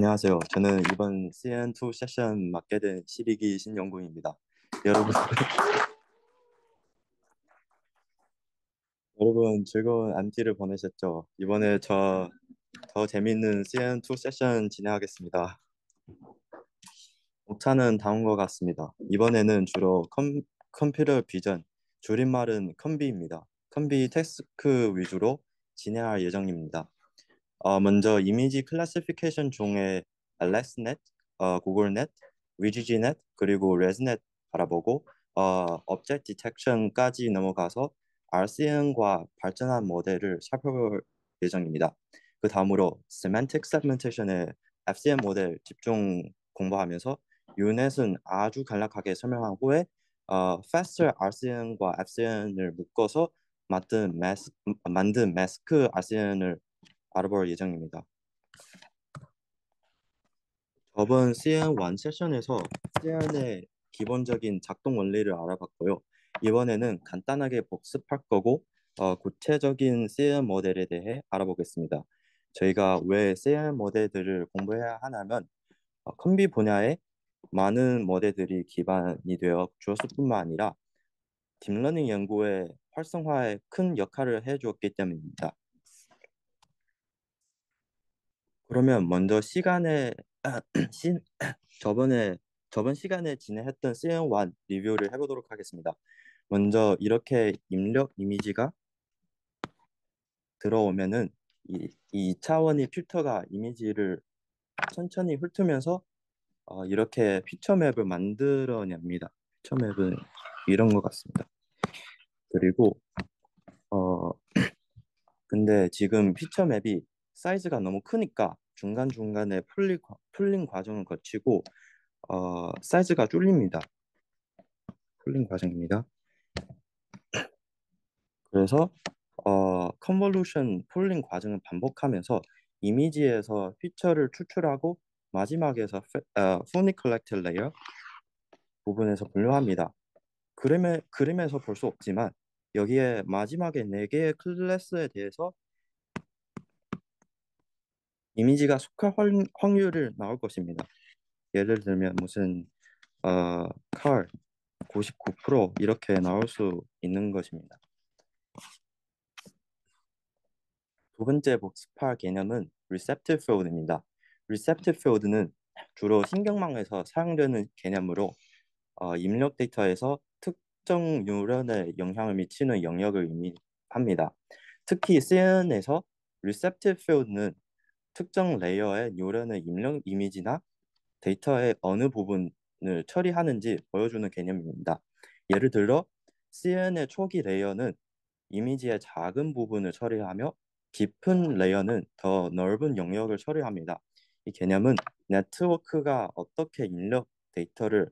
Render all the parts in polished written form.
안녕하세요. 저는 이번 CN2 세션 맡게 된 12기 신영구입니다. 여러분, 여러분 즐거운 안티를 보내셨죠? 이번에 저 더 재밌는 CN2 세션 진행하겠습니다. 목차는 다음과 같습니다. 이번에는 주로 컴퓨터 비전, 줄임말은 컴비입니다. 컴비 태스크 위주로 진행할 예정입니다. 먼저 이미지 클래시피케이션 중에 LSNet, 구글넷, 위지지넷, 그리고 레즈넷 알아보고 object detection까지 넘어가서 RCN과 발전한 모델을 살펴볼 예정입니다. 그 다음으로 semantic segmentation의 FCM 모델 집중 공부하면서 유넷은 아주 간략하게 설명한 후에 faster RCN과 FCN을 묶어서 만든 마스크 RCN을 알아볼 예정입니다. 저번 CN1 세션에서 CN의 기본적인 작동 원리를 알아봤고요. 이번에는 간단하게 복습할 거고 구체적인 CN 모델에 대해 알아보겠습니다. 저희가 왜 CN 모델들을 공부해야 하냐면 컴비 분야에 많은 모델들이 기반이 되어 주었을 뿐만 아니라 딥러닝 연구의 활성화에 큰 역할을 해주었기 때문입니다. 그러면 먼저 시, 저번에 저번 시간에 진행했던 CN1 리뷰를 해보도록 하겠습니다. 먼저 이렇게 입력 이미지가 들어오면은 이 2차원의 필터가 이미지를 천천히 훑으면서 이렇게 피처 맵을 만들어냅니다. 피처 맵은 이런 것 같습니다. 그리고 어 근데 지금 피처 맵이 사이즈가 너무 크니까 중간중간에 풀링 과정을 거치고 사이즈가 줄립니다. 풀링 과정입니다. 그래서 컨볼루션 폴링 과정을 반복하면서 이미지에서 피처를 추출하고 마지막에서 포닉 컬렉트 레이어 부분에서 분류합니다. 그림에서 볼 수 없지만 여기에 마지막에 4개의 클래스에 대해서 이미지가 속할 확률을 나올 것입니다. 예를 들면 무슨 car 99% 이렇게 나올 수 있는 것입니다. 두 번째 복습할 개념은 receptive field입니다. receptive field는 주로 신경망에서 사용되는 개념으로 입력 데이터에서 특정 뉴런에 영향을 미치는 영역을 의미합니다. 특히 CNN에서 receptive field는 특정 레이어의 뉴런의 입력 이미지나 데이터의 어느 부분을 처리하는지 보여주는 개념입니다. 예를 들어 CNN의 초기 레이어는 이미지의 작은 부분을 처리하며 깊은 레이어는 더 넓은 영역을 처리합니다. 이 개념은 네트워크가 어떻게 입력 데이터를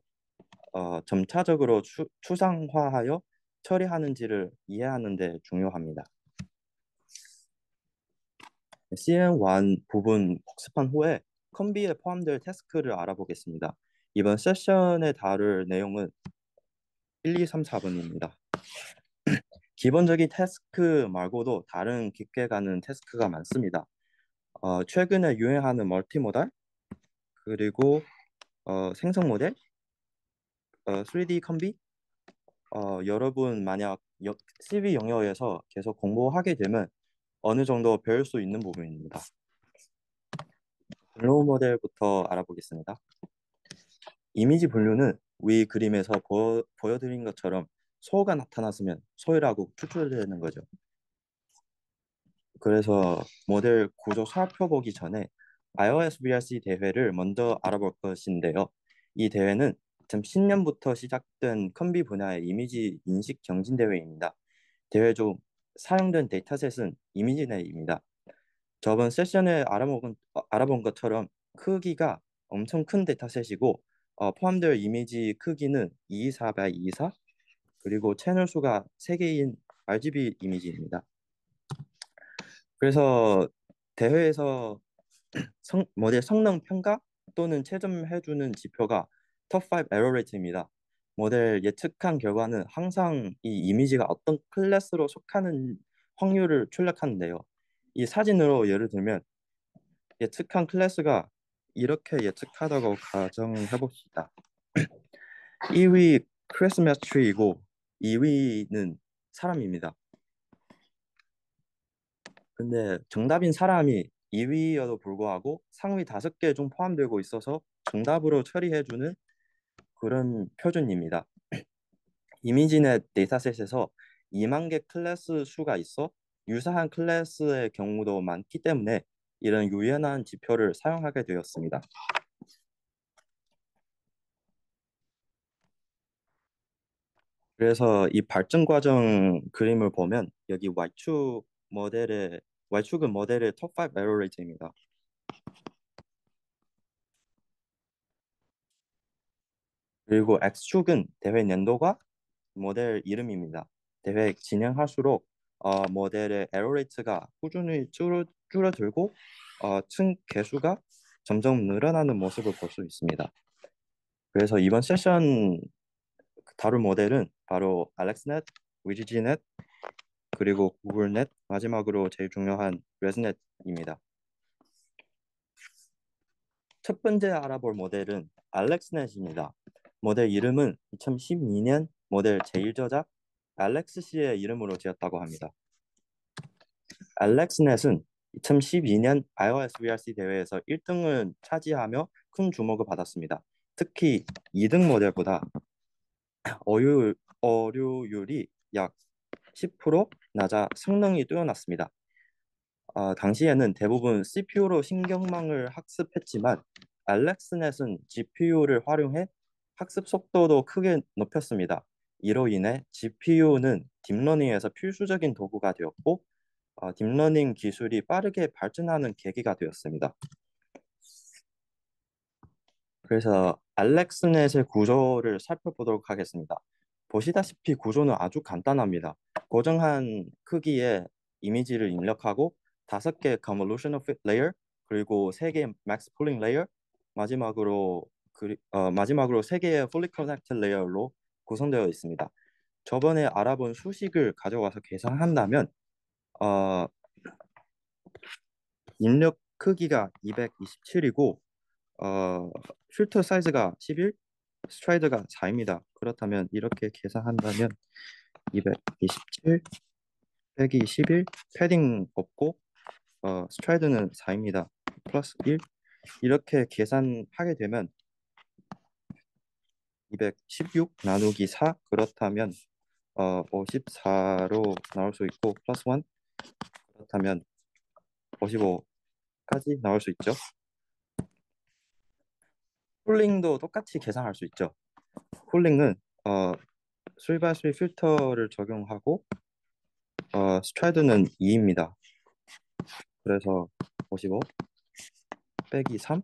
점차적으로 추상화하여 처리하는지를 이해하는 데 중요합니다. CN1 부분 복습한 후에 컴비에 포함될 태스크를 알아보겠습니다. 이번 세션에 다룰 내용은 1, 2, 3, 4번입니다. 기본적인 태스크 말고도 다른 깊게 가는 태스크가 많습니다. 최근에 유행하는 멀티모달, 그리고 생성 모델, 3D 컴비, 여러분 만약 CV 영역에서 계속 공부하게 되면 어느 정도 배울 수 있는 부분입니다. 분류 모델부터 알아보겠습니다. 이미지 분류는 위 그림에서 보여드린 것처럼 소가 나타났으면 소이라고 추출되는 거죠. 그래서 모델 구조 살펴보기 전에 iOS VRC 대회를 먼저 알아볼 것인데요. 이 대회는 2010년부터 시작된 컴비 분야의 이미지 인식 경진 대회입니다. 대회 중 사용된 데이터셋은 이미지넷입니다. 저번 세션에 알아본 것처럼 크기가 엄청 큰 데이터셋이고 포함될 이미지 크기는 224 by 224 그리고 채널 수가 3개인 RGB 이미지입니다. 그래서 대회에서 모델 성능 평가 또는 채점해주는 지표가 톱5 에러 레이트입니다. 모델 예측한 결과는 항상 이 이미지가 어떤 클래스로 속하는 확률을 출력하는데요. 이 사진으로 예를 들면 예측한 클래스가 이렇게 예측하다고 가정해 봅시다. 1위 크리스마스 트리이고 2위는 사람입니다. 근데 정답인 사람이 2위여도 불구하고 상위 5개 중 포함되고 있어서 정답으로 처리해주는 그런 표준입니다. 이미지넷 데이터셋에서 2만 개 클래스 수가 있어 유사한 클래스의 경우도 많기 때문에 이런 유연한 지표를 사용하게 되었습니다. 그래서 이 발전 과정 그림을 보면 여기 Y축은 모델의 톱5 에러 레이트입니다. 그리고 X축은 대회 년도가 모델 이름입니다. 대회 진행할수록 모델의 에러 레이트가 꾸준히 줄어들고 층 개수가 점점 늘어나는 모습을 볼 수 있습니다. 그래서 이번 세션 다룰 모델은 바로 알렉스넷, 위지지넷, 그리고 구글넷, 마지막으로 제일 중요한 레즈넷입니다. 첫 번째 알아볼 모델은 알렉스넷입니다. 모델 이름은 2012년 모델 제1저작 알렉스 씨의 이름으로 지었다고 합니다. 알렉스넷은 2012년 iOS VRC 대회에서 1등을 차지하며 큰 주목을 받았습니다. 특히 2등 모델보다 어류율이 약 10% 낮아 성능이 뛰어났습니다. 당시에는 대부분 CPU로 신경망을 학습했지만 알렉스넷은 GPU를 활용해 학습 속도도 크게 높였습니다. 이로 인해 GPU는 딥러닝에서 필수적인 도구가 되었고 딥러닝 기술이 빠르게 발전하는 계기가 되었습니다. 그래서 알렉스넷의 구조를 살펴보도록 하겠습니다. 보시다시피 구조는 아주 간단합니다. 고정한 크기의 이미지를 입력하고 5개 convolutional fit layer 그리고 3개 max pooling layer 마지막으로 3개의 fully connected layer로 구성되어 있습니다. 저번에 알아본 수식을 가져와서 계산한다면 어, 입력 크기가 227이고 필터 사이즈가 11, 스트라이드가 4입니다. 그렇다면 이렇게 계산한다면 227 빼기 11, 패딩 없고 스트라이드는 4입니다. 플러스 1 이렇게 계산하게 되면 216 나누기 4 그렇다면 54로 나올 수 있고 플러스 1 그렇다면 55까지 나올 수 있죠. 쿨링도 똑같이 계산할 수 있죠. 쿨링은 어, 수리바수리 필터를 적용하고 스트라이드는 2입니다. 그래서 55 빼기 3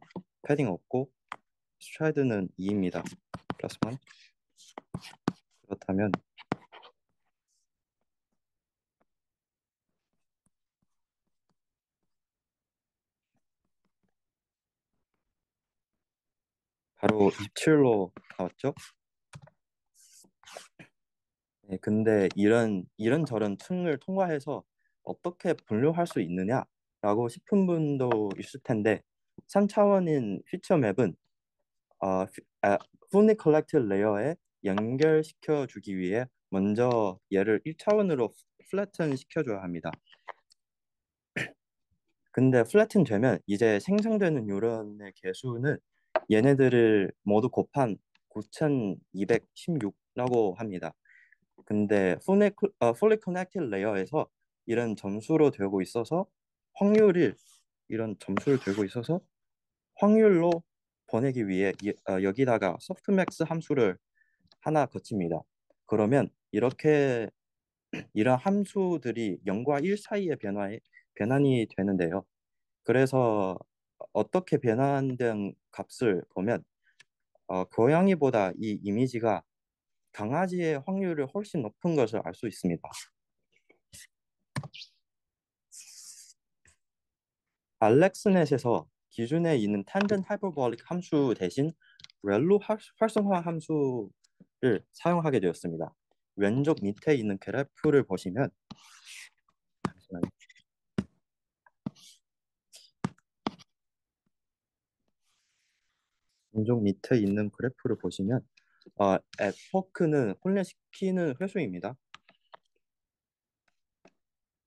패딩 없고 스트라이드는 2입니다. 플러스 1 그렇다면 바로 27로 나왔죠. 네, 근데 이런 저런 층을 통과해서 어떻게 분류할 수 있느냐라고 싶은 분도 있을 텐데 3차원인 피처 맵은 fully collected layer에 연결시켜 주기 위해 먼저 얘를 1차원으로 플래튼 시켜줘야 합니다. 근데 플래튼 되면 이제 생성되는 뉴런의 개수는 얘네들을 모두 곱한 9216라고 합니다. 근데 fully connected layer에서 이런 점수로 되고 있어서 확률을 이런 점수를 되고 있어서 확률로 보내기 위해 여기다가 softmax 함수를 하나 거칩니다. 그러면 이렇게 이런 함수들이 0과 1 사이의 변환이 되는데요. 그래서 어떻게 변환된 값을 보면 고양이보다 이 이미지가 강아지의 확률을 훨씬 높은 것을 알 수 있습니다. 알렉스넷에서 기존에 있는 탄젠트 하이퍼볼릭 함수 대신 렐로 활성화 함수를 사용하게 되었습니다. 왼쪽 밑에 있는 그래프를 보시면 잠시만요. 왼쪽 밑에 있는 그래프를 보시면 에포크는 혼례시키는 회수입니다.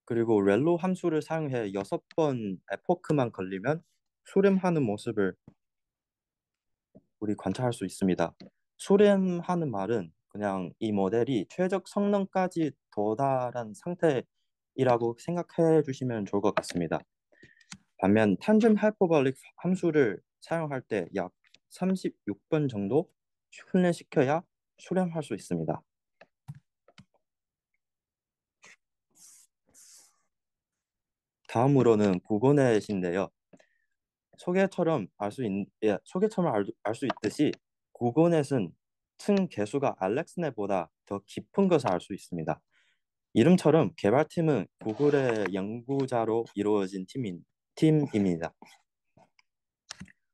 그리고 렐로 함수를 사용해 6번 에포크만 걸리면 수렴하는 모습을 우리 관찰할 수 있습니다. 수렴하는 말은 그냥 이 모델이 최적 성능까지 도달한 상태이라고 생각해 주시면 좋을 것 같습니다. 반면 탄젠 하이퍼볼릭 함수를 사용할 때 약 36번 정도 훈련시켜야 수렴할 수 있습니다. 다음으로는 구고넷인데요. 소개처럼 알 수 있듯이 구고넷은 층 개수가 알렉스넷보다 더 깊은 것을 알 수 있습니다. 이름처럼 개발팀은 구글의 연구자로 이루어진 팀입니다.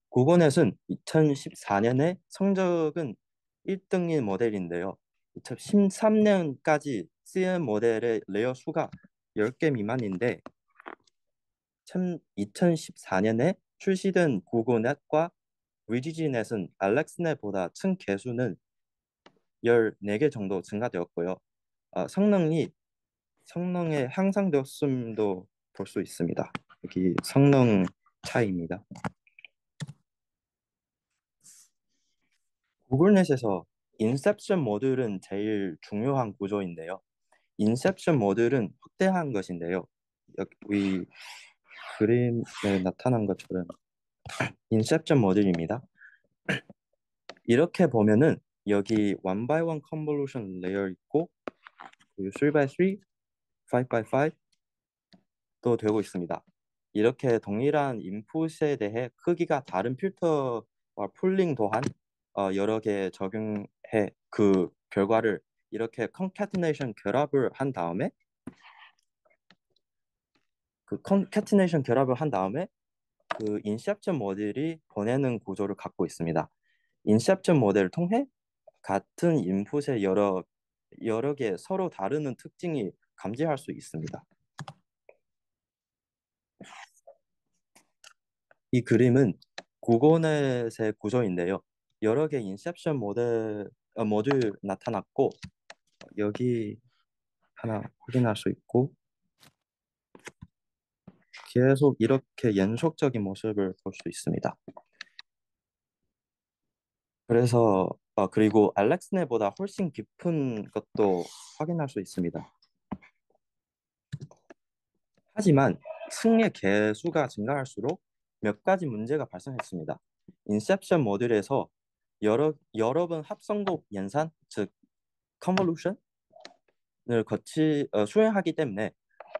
구글넷은 2014년에 성적은 1등인 모델인데요. 2013년까지 쓰인 모델의 레이어 수가 10개 미만인데 2014년에 출시된 구글넷과 위지지넷은 알렉스넷보다 층 개수는 14개 정도 증가되었고요. 성능이 향상되었음도 볼 수 있습니다. 여기 성능 차이입니다. 구글넷에서 인셉션 모듈은 제일 중요한 구조인데요. 인셉션 모듈은 확대한 것인데요. 여기 그림에 나타난 것처럼 인셉션 모듈입니다. 이렇게 보면은 여기 1x1 컨볼루션 레이어 있고 3x3, 5x5도 되고 있습니다. 이렇게 동일한 인풋에 대해 크기가 다른 필터와 풀링 또한 여러 개 적용해 그 결과를 이렇게 컨캐티네이션 결합을 한 다음에 그 인셉션 모델이 보내는 구조를 갖고 있습니다. 인셉션 모델을 통해 같은 인풋의 여러 개 서로 다르는 특징이 감지할 수 있습니다. 이 그림은 구고넷의 구조인데요. 여러 개 인셉션 모듈 나타났고 여기 하나 확인할 수 있고 계속 이렇게 연속적인 모습을 볼 수 있습니다. 그래서 그리고 알렉스네보다 훨씬 깊은 것도 확인할 수 있습니다. 하지만 승의 개수가 증가할수록 몇 가지 문제가 발생했습니다. 인셉션 모듈에서 여러 번 합성곡 연산, 즉 컨볼루션을 수행하기 때문에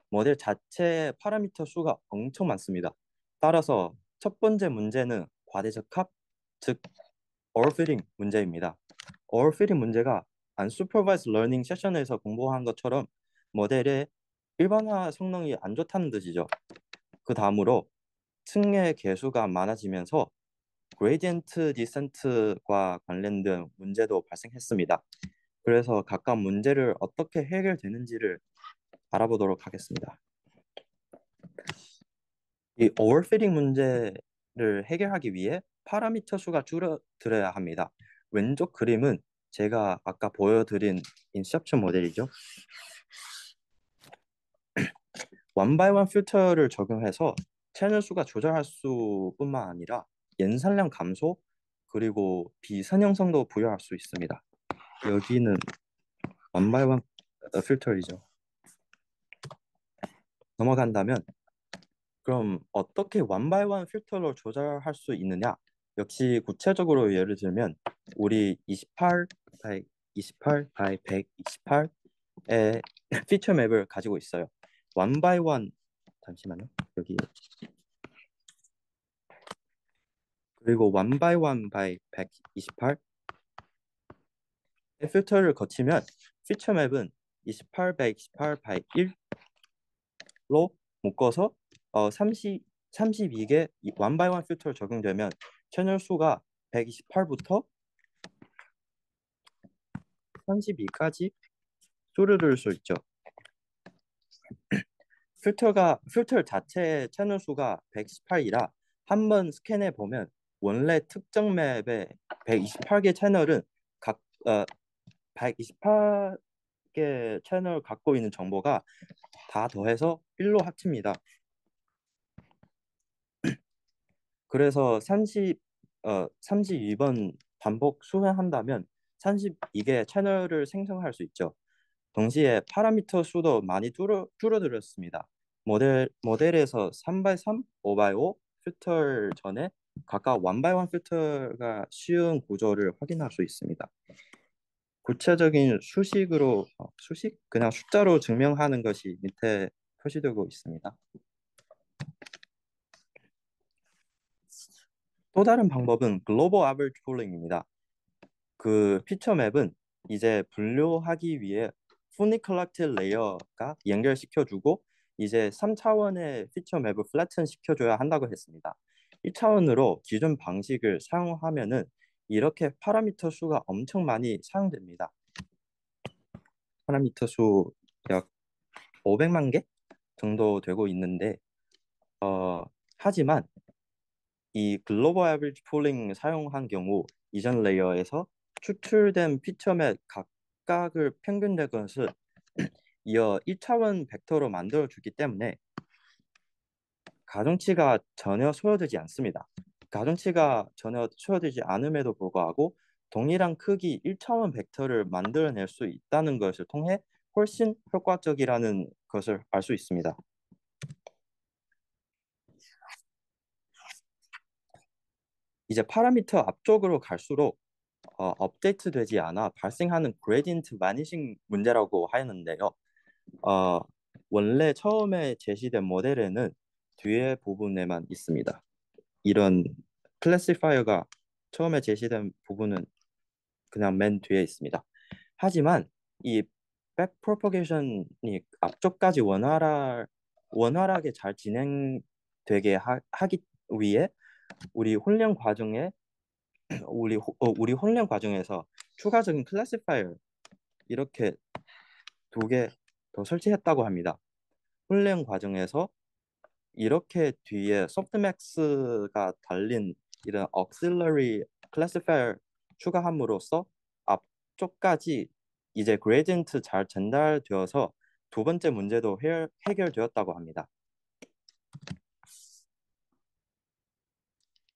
모델 자체의 파라미터 수가 엄청 많습니다. 따라서 첫 번째 문제는 과대적합, 즉 overfitting 문제입니다. overfitting 문제가 unsupervised learning 세션에서 공부한 것처럼 모델의 일반화 성능이 안 좋다는 뜻이죠. 그 다음으로 층의 개수가 많아지면서 그레디언트 디센트과 관련된 문제도 발생했습니다. 그래서 각각 문제를 어떻게 해결되는지를 알아보도록 하겠습니다. 이 오버피팅 문제를 해결하기 위해 파라미터 수가 줄어들어야 합니다. 왼쪽 그림은 제가 아까 보여드린 인셉션 모델이죠. 원바이원 필터를 적용해서 채널 수가 조절할 수뿐만 아니라 연산량 감소 그리고 비선형성도 부여할 수 있습니다. 여기는 원바이원 필터이죠. 넘어간다면 그럼 어떻게 원바이원 필터로 조절할 수 있느냐? 역시 구체적으로 예를 들면 우리 28 바이 28 바이 128의 피처 맵을 가지고 있어요. 원바이원 잠시만요. 여기 그리고 원바이원 바이 128의 필터를 거치면 피처 맵은 28 바이 28 바이 1로 묶어서 32개 원바이원 필터 적용되면 채널 수가 128부터 32까지 줄어들 수 있죠. 필터 자체의 채널 수가 118이라 한 번 스캔해 보면 원래 특정 맵의 128개 채널은 각 128개 채널 갖고 있는 정보가 다 더해서 1로 합칩니다. 그래서 32번 반복 수행한다면 32개 채널을 생성할 수 있죠. 동시에 파라미터 수도 많이 줄어들었습니다. 모델에서 3x3, 5x5 필터 전에 각각 1x1 필터가 쉬운 구조를 확인할 수 있습니다. 구체적인 수식? 그냥 숫자로 증명하는 것이 밑에 표시되고 있습니다. 또 다른 방법은 글로벌 아버리지 폴링입니다. 그 피처 맵은 이제 분류하기 위해 fully collected 레이어가 연결시켜주고 이제 3차원의 피처 맵을 플래튼 시켜줘야 한다고 했습니다. 1차원으로 기존 방식을 사용하면은 이렇게 파라미터 수가 엄청 많이 사용됩니다. 파라미터 수 약 500만 개 정도 되고 있는데 하지만 이 글로벌 애버리지 폴링 사용한 경우 이전 레이어에서 추출된 피처맵 각각을 평균된 것을 이어 1차원 벡터로 만들어주기 때문에 가중치가 전혀 소요되지 않습니다. 가중치가 전혀 소요되지 않음에도 불구하고 동일한 크기 1차원 벡터를 만들어낼 수 있다는 것을 통해 훨씬 효과적이라는 것을 알 수 있습니다. 이제 파라미터 앞쪽으로 갈수록 업데이트되지 않아 발생하는 그레디언트 바니싱 문제라고 하였는데요. 어, 원래 처음에 제시된 모델에는 뒤에 부분에만 있습니다. 이런 클래시파이어가 처음에 제시된 부분은 그냥 맨 뒤에 있습니다. 하지만 이 백프로퍼게이션이 앞쪽까지 원활하게 잘 진행되게 하기 위해 우리 훈련 과정에 우리 훈련 과정에서 추가적인 클래시파이어 이렇게 2개 더 설치했다고 합니다. 훈련 과정에서 이렇게 뒤에 소프트맥스가 달린 이런 auxiliary classifier 추가함으로써 앞쪽까지 이제 그레디언트 잘 전달되어서 두 번째 문제도 해결되었다고 합니다.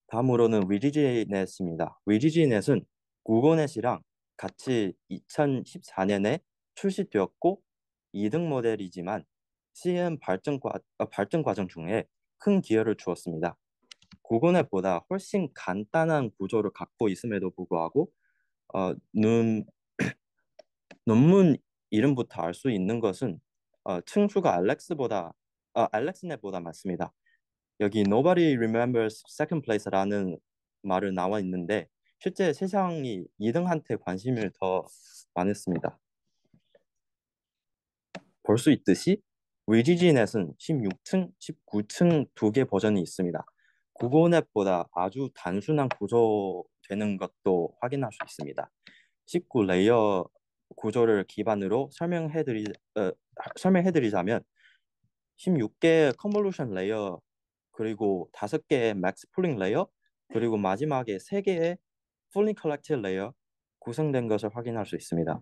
다음으로는 위지지넷입니다. 위지지넷은 구글넷이랑 같이 2014년에 출시되었고 2등 모델이지만 CM 발전 과정 중에 큰 기여를 주었습니다. 구글넷보다 훨씬 간단한 구조를 갖고 있음에도 불구하고 어, 눈, 논문 이름부터 알 수 있는 것은 층수가 알렉스넷보다 많습니다. 여기 Nobody remembers second place라는 말을 나와 있는데 실제 세상이 2등한테 관심을 더 많았습니다. 볼 수 있듯이 위지지넷은 16층, 19층 2개 버전이 있습니다. 구글넷보다 아주 단순한 구조되는 것도 확인할 수 있습니다. 19 레이어 구조를 기반으로 설명해드리자면 16개의 컨볼루션 레이어 그리고 5개의 맥스 풀링 레이어 그리고 마지막에 3개의 풀링 컬렉티브 레이어 구성된 것을 확인할 수 있습니다.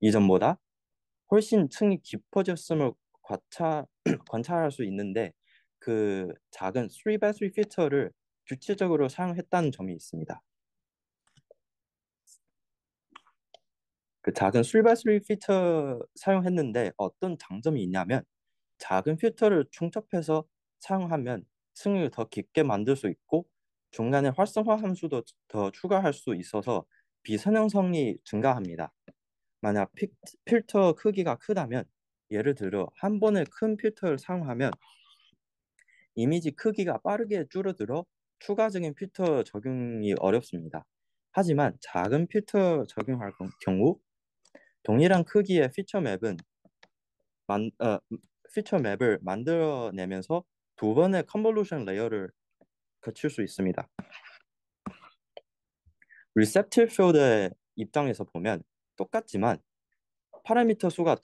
이전보다 훨씬 층이 깊어졌음을 관찰할 수 있는데 그 작은 3x3 필터를 규칙적으로 사용했다는 점이 있습니다. 그 작은 3x3 필터 사용했는데 어떤 장점이 있냐면 작은 필터를 중첩해서 사용하면 층을 더 깊게 만들 수 있고 중간에 활성화 함수도 더 추가할 수 있어서 비선형성이 증가합니다. 만약 필터 크기가 크다면 예를 들어 한 번에 큰 필터를 사용하면 이미지 크기가 빠르게 줄어들어 추가적인 필터 적용이 어렵습니다. 하지만 작은 필터 적용할 경우 동일한 크기의 만, 어, 피처 맵을 만들어내면서 2번의 컨볼루션 레이어를 거칠 수 있습니다. 리셉티브 필드의 입장에서 보면 똑같지만 파라미터 수가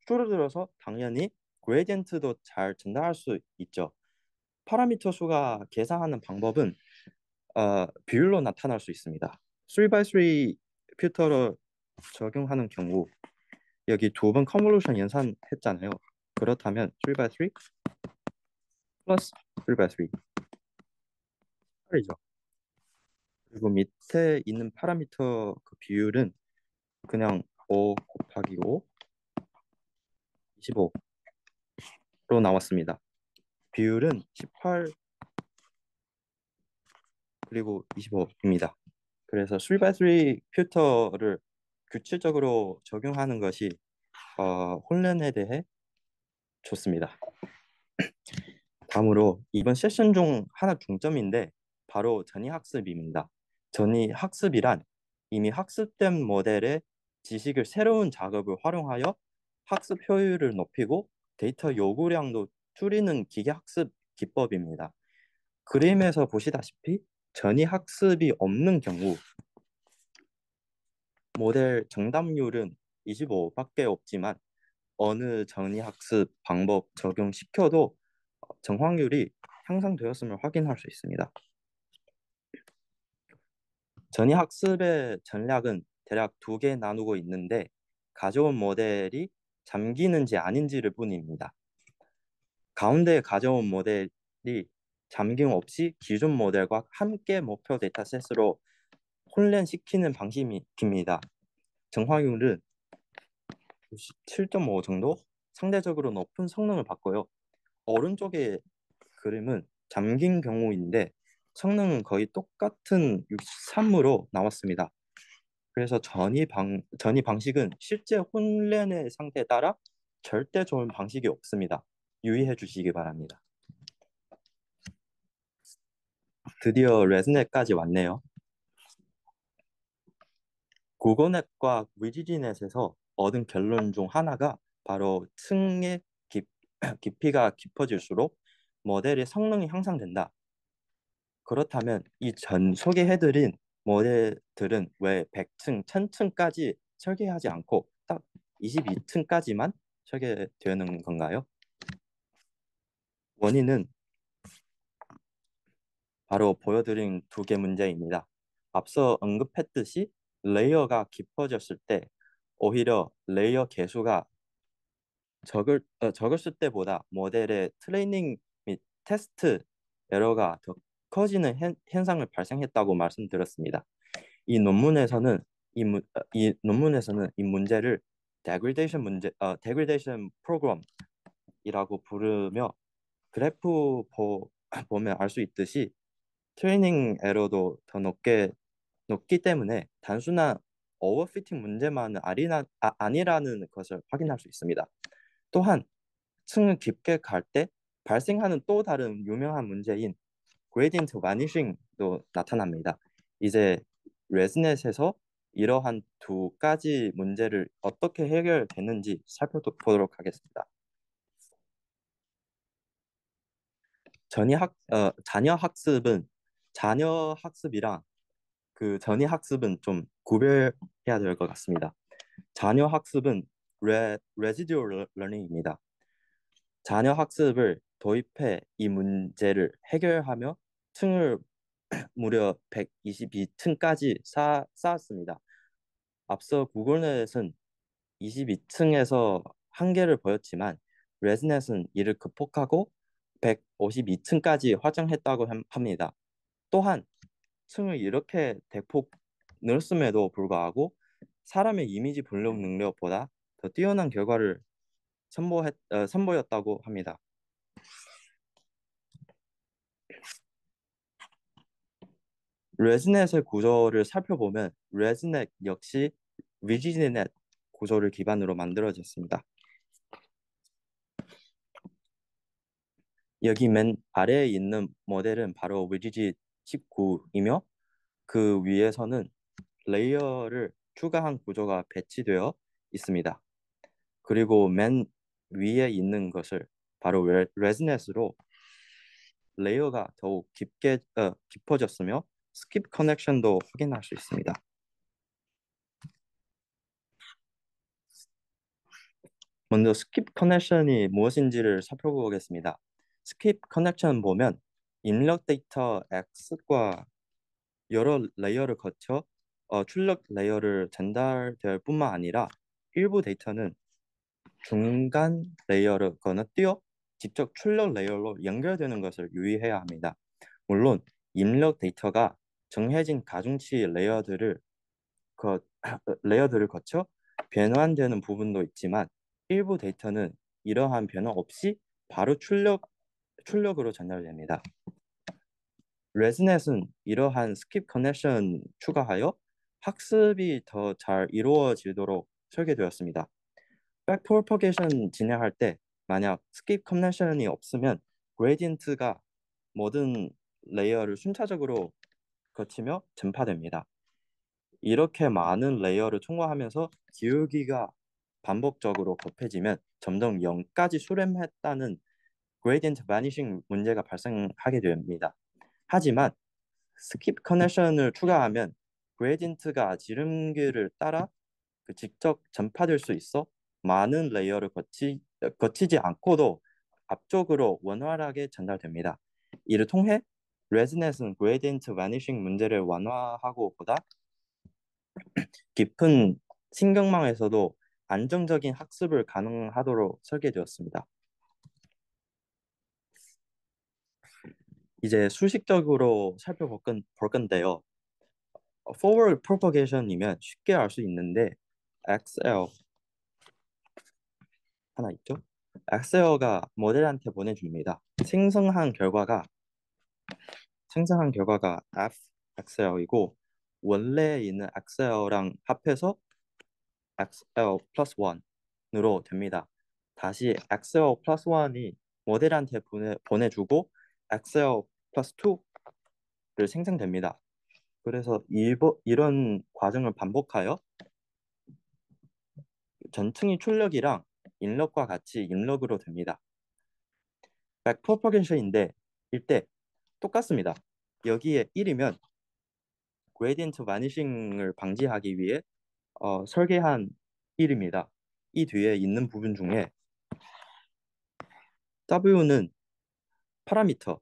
줄어들어서 당연히 그레디언트도 잘 전달할 수 있죠. 파라미터 수가 계산하는 방법은 비율로 나타날 수 있습니다. 3x3 필터를 적용하는 경우 여기 두 번 컨볼루션 연산했잖아요. 그렇다면 3x3 플러스 3x3 8이죠. 그리고 밑에 있는 파라미터 그 비율은 그냥 5 곱하기 5, 25로 나왔습니다. 비율은 18 그리고 25입니다. 그래서 3x3 필터를 규칙적으로 적용하는 것이 혼란에 대해 좋습니다. 다음으로 이번 세션 중 하나 중점인데 바로 전이학습입니다. 전이학습이란 이미 학습된 모델의 지식을 새로운 작업을 활용하여 학습 효율을 높이고 데이터 요구량도 줄이는 기계학습 기법입니다. 그림에서 보시다시피 전이학습이 없는 경우 모델 정답률은 25밖에 없지만 어느 전이학습 방법 적용시켜도 정확률이 향상되었음을 확인할 수 있습니다. 전이학습의 전략은 대략 두 개 나누고 있는데 가져온 모델이 잠기는지 아닌지를 뿐입니다. 가운데 가져온 모델이 잠김 없이 기존 모델과 함께 목표 데이터셋으로 혼란시키는 방식입니다. 정확률은 7.5 정도? 상대적으로 높은 성능을 받고요. 오른쪽의 그림은 잠긴 경우인데 성능은 거의 똑같은 63으로 나왔습니다. 그래서 전이 방식은 실제 혼란의 상태에 따라 절대 좋은 방식이 없습니다. 유의해 주시기 바랍니다. 드디어 레즈넷까지 왔네요. 구글넷과 위지지넷에서 얻은 결론 중 하나가 바로 층의 깊이가 깊어질수록 모델의 성능이 향상된다. 그렇다면 이 전 소개해드린 모델들은 왜 100층, 1000층까지 설계하지 않고 딱 22층까지만 설계되는 건가요? 원인은 바로 보여드린 두 개 문제입니다. 앞서 언급했듯이 레이어가 깊어졌을 때 오히려 레이어 개수가 적었을 때보다 모델의 트레이닝 및 테스트 에러가 더 커지는 현상을 발생했다고 말씀드렸습니다. 이 논문에서는 이 논문에서는 이 문제를 degradation program이라고 부르며 그래프 보면 알 수 있듯이 트레이닝 에러도 더 높기 때문에 단순한 오버피팅 문제만은 아니라는 것을 확인할 수 있습니다. 또한 층을 깊게 갈 때 발생하는 또 다른 유명한 문제인 그레디언트 바니싱도 나타납니다. 이제 레즈넷에서 이러한 두 가지 문제를 어떻게 해결되는지 살펴보도록 하겠습니다. 자녀 학습이랑 그 전이 학습은 좀 구별해야 될 것 같습니다. 자녀 학습은 residual learning입니다. 자녀 학습을 도입해 이 문제를 해결하며 층을 무려 122층까지 쌓았습니다. 앞서 구글넷은 22층에서 한계를 보였지만 레즈넷은 이를 극복하고 152층까지 확장했다고 합니다. 또한 층을 이렇게 대폭 늘었음에도 불구하고 사람의 이미지 분석 능력보다 더 뛰어난 결과를 선보였다고 합니다. 레즈넷의 구조를 살펴보면 레즈넷 역시 위지넷 구조를 기반으로 만들어졌습니다. 여기 맨 아래에 있는 모델은 바로 위지지 19이며 그 위에서는 레이어를 추가한 구조가 배치되어 있습니다. 그리고 맨 위에 있는 것을 바로 레즈넷으로 레이어가 더욱 깊어졌으며 스킵 커넥션도 확인할 수 있습니다. 먼저 스킵 커넥션이 무엇인지를 살펴보겠습니다. 스킵 커넥션 보면 입력 데이터 X과 여러 레이어를 거쳐 출력 레이어를 전달될 뿐만 아니라 일부 데이터는 중간 레이어를 건너뛰어 직접 출력 레이어로 연결되는 것을 유의해야 합니다. 물론 입력 데이터가 정해진 가중치 거, 레이어들을 거쳐 변환되는 부분도 있지만 일부 데이터는 이러한 변화 없이 바로 출력으로 전달됩니다. 레즈넷은 이러한 스킵 커넥션 추가하여 학습이 더 잘 이루어지도록 설계되었습니다. 백 프로퍼게이션 진행할 때 만약 스킵 커넥션이 없으면 그레디언트가 모든 레이어를 순차적으로 거치며 전파됩니다. 이렇게 많은 레이어를 통과하면서 기울기가 반복적으로 곱해지면 점점 0까지 수렴했다는 그레디언트 바니싱 문제가 발생하게 됩니다. 하지만 스킵 커넥션을 추가하면 그레디언트가 지름길을 따라 직접 전파될 수 있어 많은 레이어를 거치지 않고도 앞쪽으로 원활하게 전달됩니다. 이를 통해 레즈넷은 그레디언트 바니싱 문제를 완화하고 보다 깊은 신경망에서도 안정적인 학습을 가능하도록 설계되었습니다. 이제 수식적으로 볼 건데요. Forward propagation이면 쉽게 알 수 있는데 XL 하나 있죠? 엑셀가 모델한테 보내줍니다. 생성한 결과가 F 엑셀이고 원래에 있는 엑셀랑 합해서 엑셀 플러스 1으로 됩니다. 다시 엑셀 플러스 1이 모델한테 보내주고 엑셀 플러스 2를 생성됩니다. 그래서 이런 과정을 반복하여 전층이 출력이랑 인력과 같이 인력으로 됩니다. 백프로퍼게이션인데 일대 똑같습니다. 여기에 1이면 그레디언트 바니싱을 방지하기 위해 설계한 1입니다. 이 뒤에 있는 부분 중에 W는 파라미터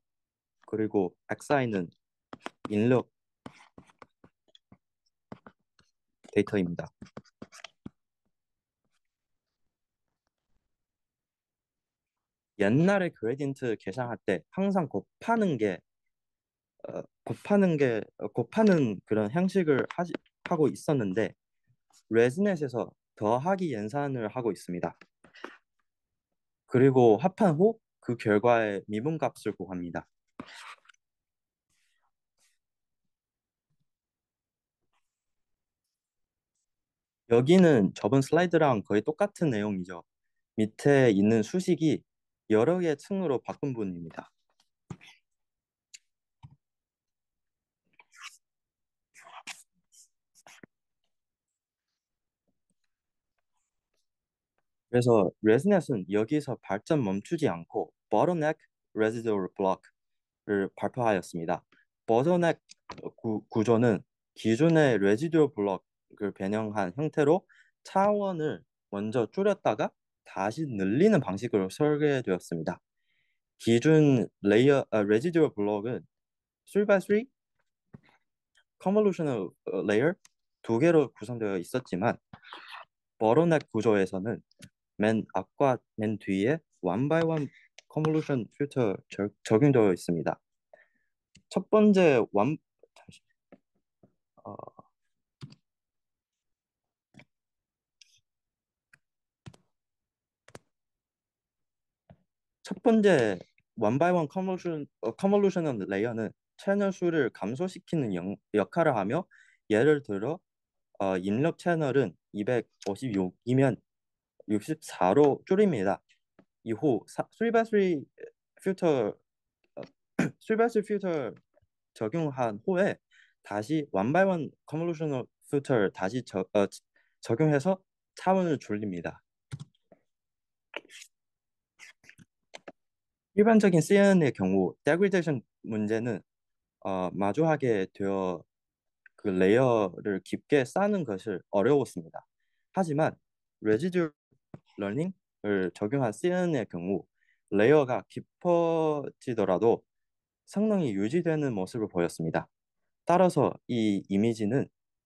그리고 XI는 인력 데이터입니다. 옛날에 그레디언트 계산할 때 항상 곱하는 그런 형식을 하고 있었는데 레즈넷에서 더하기 연산을 하고 있습니다. 그리고 합한 후 그 결과의 미분값을 구합니다. 여기는 저번 슬라이드랑 거의 똑같은 내용이죠. 밑에 있는 수식이 여러 개의 층으로 바꾼 부분입니다. 그래서 레즈넷은 여기서 발전 멈추지 않고 bottleneck residual block를 발표하였습니다. bottleneck 구조는 기존의 residual block을 변형한 형태로 차원을 먼저 줄였다가 다시 늘리는 방식으로 설계되었습니다. 기존 residual block은 3x3 convolutional layer 두 개로 구성되어 있었지만 버로넥 구조에서는 맨 앞과 맨 뒤에 one by one convolution 필터 적용되어 있습니다. 첫 번째 완 잠시 어, 첫 번째 one by one convolution 레이어는 채널 수를 감소시키는 역할을 하며 예를 들어 입력 채널은 256이면 64로 줄입니다. 이후 3x3 필터 3x3 필터 적용한 후에 다시 one by one convolutional filter 다시 적용해서 차원을 줄입니다. 일반적인 CNN의 경우 degradation 문제는 마주하게 되어 그 레이어를 깊게 쌓는 것을 어려웠습니다. 하지만 residual learning을 적용한 CNN의 경우 레이어가 깊어지더라도 성능이 유지되는 모습을 보였습니다. 따라서 이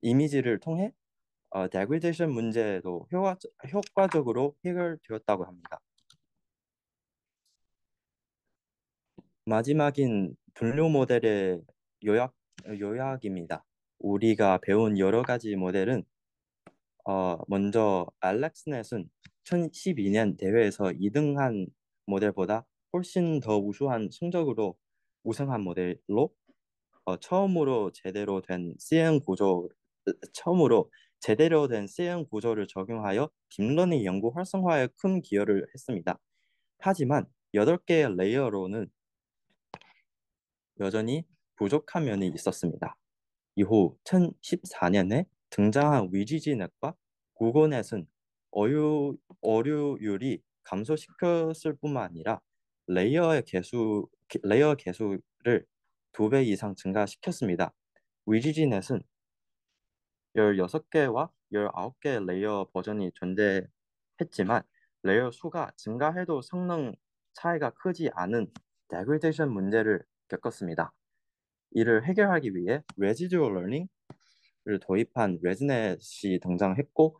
이미지를 통해 데그레이션 문제도 효과적으로 해결되었다고 합니다. 마지막인 분류 모델의 요약, 요약입니다. 우리가 배운 여러 가지 모델은 먼저 알렉스넷은 2012년 대회에서 2등한 모델보다 훨씬 더 우수한 성적으로 우승한 모델로 처음으로 제대로 된 CN 구조를 적용하여 딥러닝 연구 활성화에 큰 기여를 했습니다. 하지만 8개의 레이어로는 여전히 부족한 면이 있었습니다. 이후 2014년에 등장한 위지지넷과 구글넷은 어류율이 감소시켰을 뿐만 아니라 레이어 개수를 2배 이상 증가시켰습니다. 위지지넷은 16개와 19개의 레이어 버전이 존재했지만 레이어 수가 증가해도 성능 차이가 크지 않은 데그레이션 문제를 겪었습니다. 이를 해결하기 위해 레지듀얼 러닝을 도입한 레즈넷이 등장했고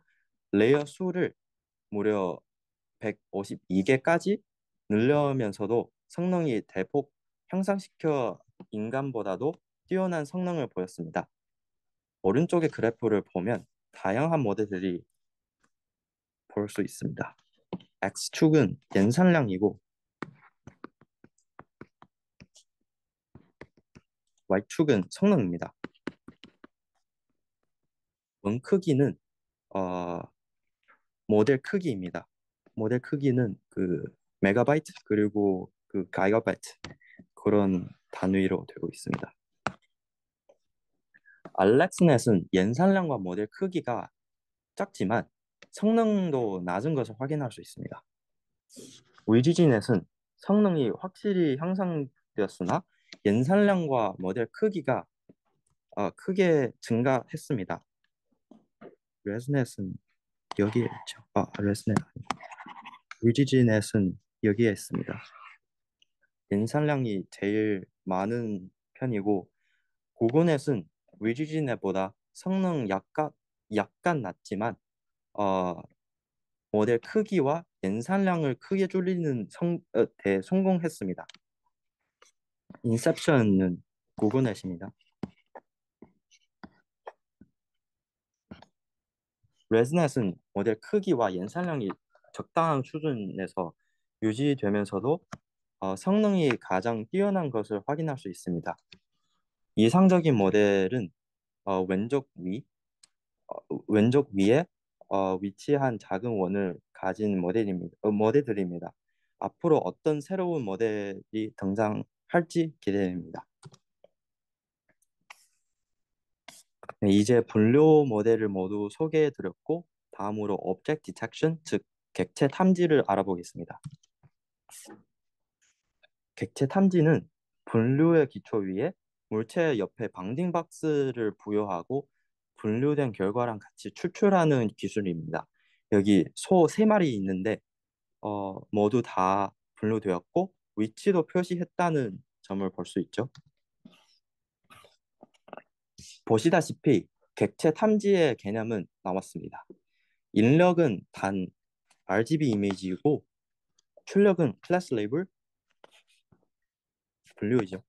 레이어 수를 무려 152개까지 늘려면서도 성능이 대폭 향상시켜 인간보다도 뛰어난 성능을 보였습니다. 오른쪽의 그래프를 보면 다양한 모델들이 볼 수 있습니다. X축은 연산량이고 Y축은 성능입니다. 원 크기는 어, 모델 크기입니다. 모델 크기는 그 메가바이트 그리고 그 가이가바이트 그런 단위로 되고 있습니다. 알렉스넷은 연산량과 모델 크기가 작지만 성능도 낮은 것을 확인할 수 있습니다. 위지지넷은 성능이 확실히 향상되었으나 연산량과 모델 크기가 크게 증가했습니다. 레즈넷은 여기에 있죠. 레즈넷 위지지넷은 여기에 있습니다. 연산량이 제일 많은 편이고 고고넷은 위지지넷보다 성능 약간 낮지만 어, 모델 크기와 연산량을 크게 줄이는 데 성공했습니다. 인셉션은 고고넷입니다. 레즈넷은 모델 크기와 연산량이 적당한 수준에서 유지되면서도 성능이 가장 뛰어난 것을 확인할 수 있습니다. 이상적인 모델은 어, 왼쪽 위, 왼쪽 위에 위치한 작은 원을 가진 모델들입니다. 앞으로 어떤 새로운 모델이 등장할지 기대됩니다. 네, 이제 분류 모델을 모두 소개해드렸고 다음으로 Object Detection, 즉 객체 탐지를 알아보겠습니다. 객체 탐지는 분류의 기초 위에 물체 옆에 바운딩 박스를 부여하고 분류된 결과랑 같이 추출하는 기술입니다. 여기 소 3마리 있는데 모두 다 분류되었고 위치도 표시했다는 점을 볼 수 있죠. 보시다시피 객체 탐지의 개념은 나왔습니다. 인력은 단 RGB 이미지이고 출력은 클래스 레이블 분류이죠.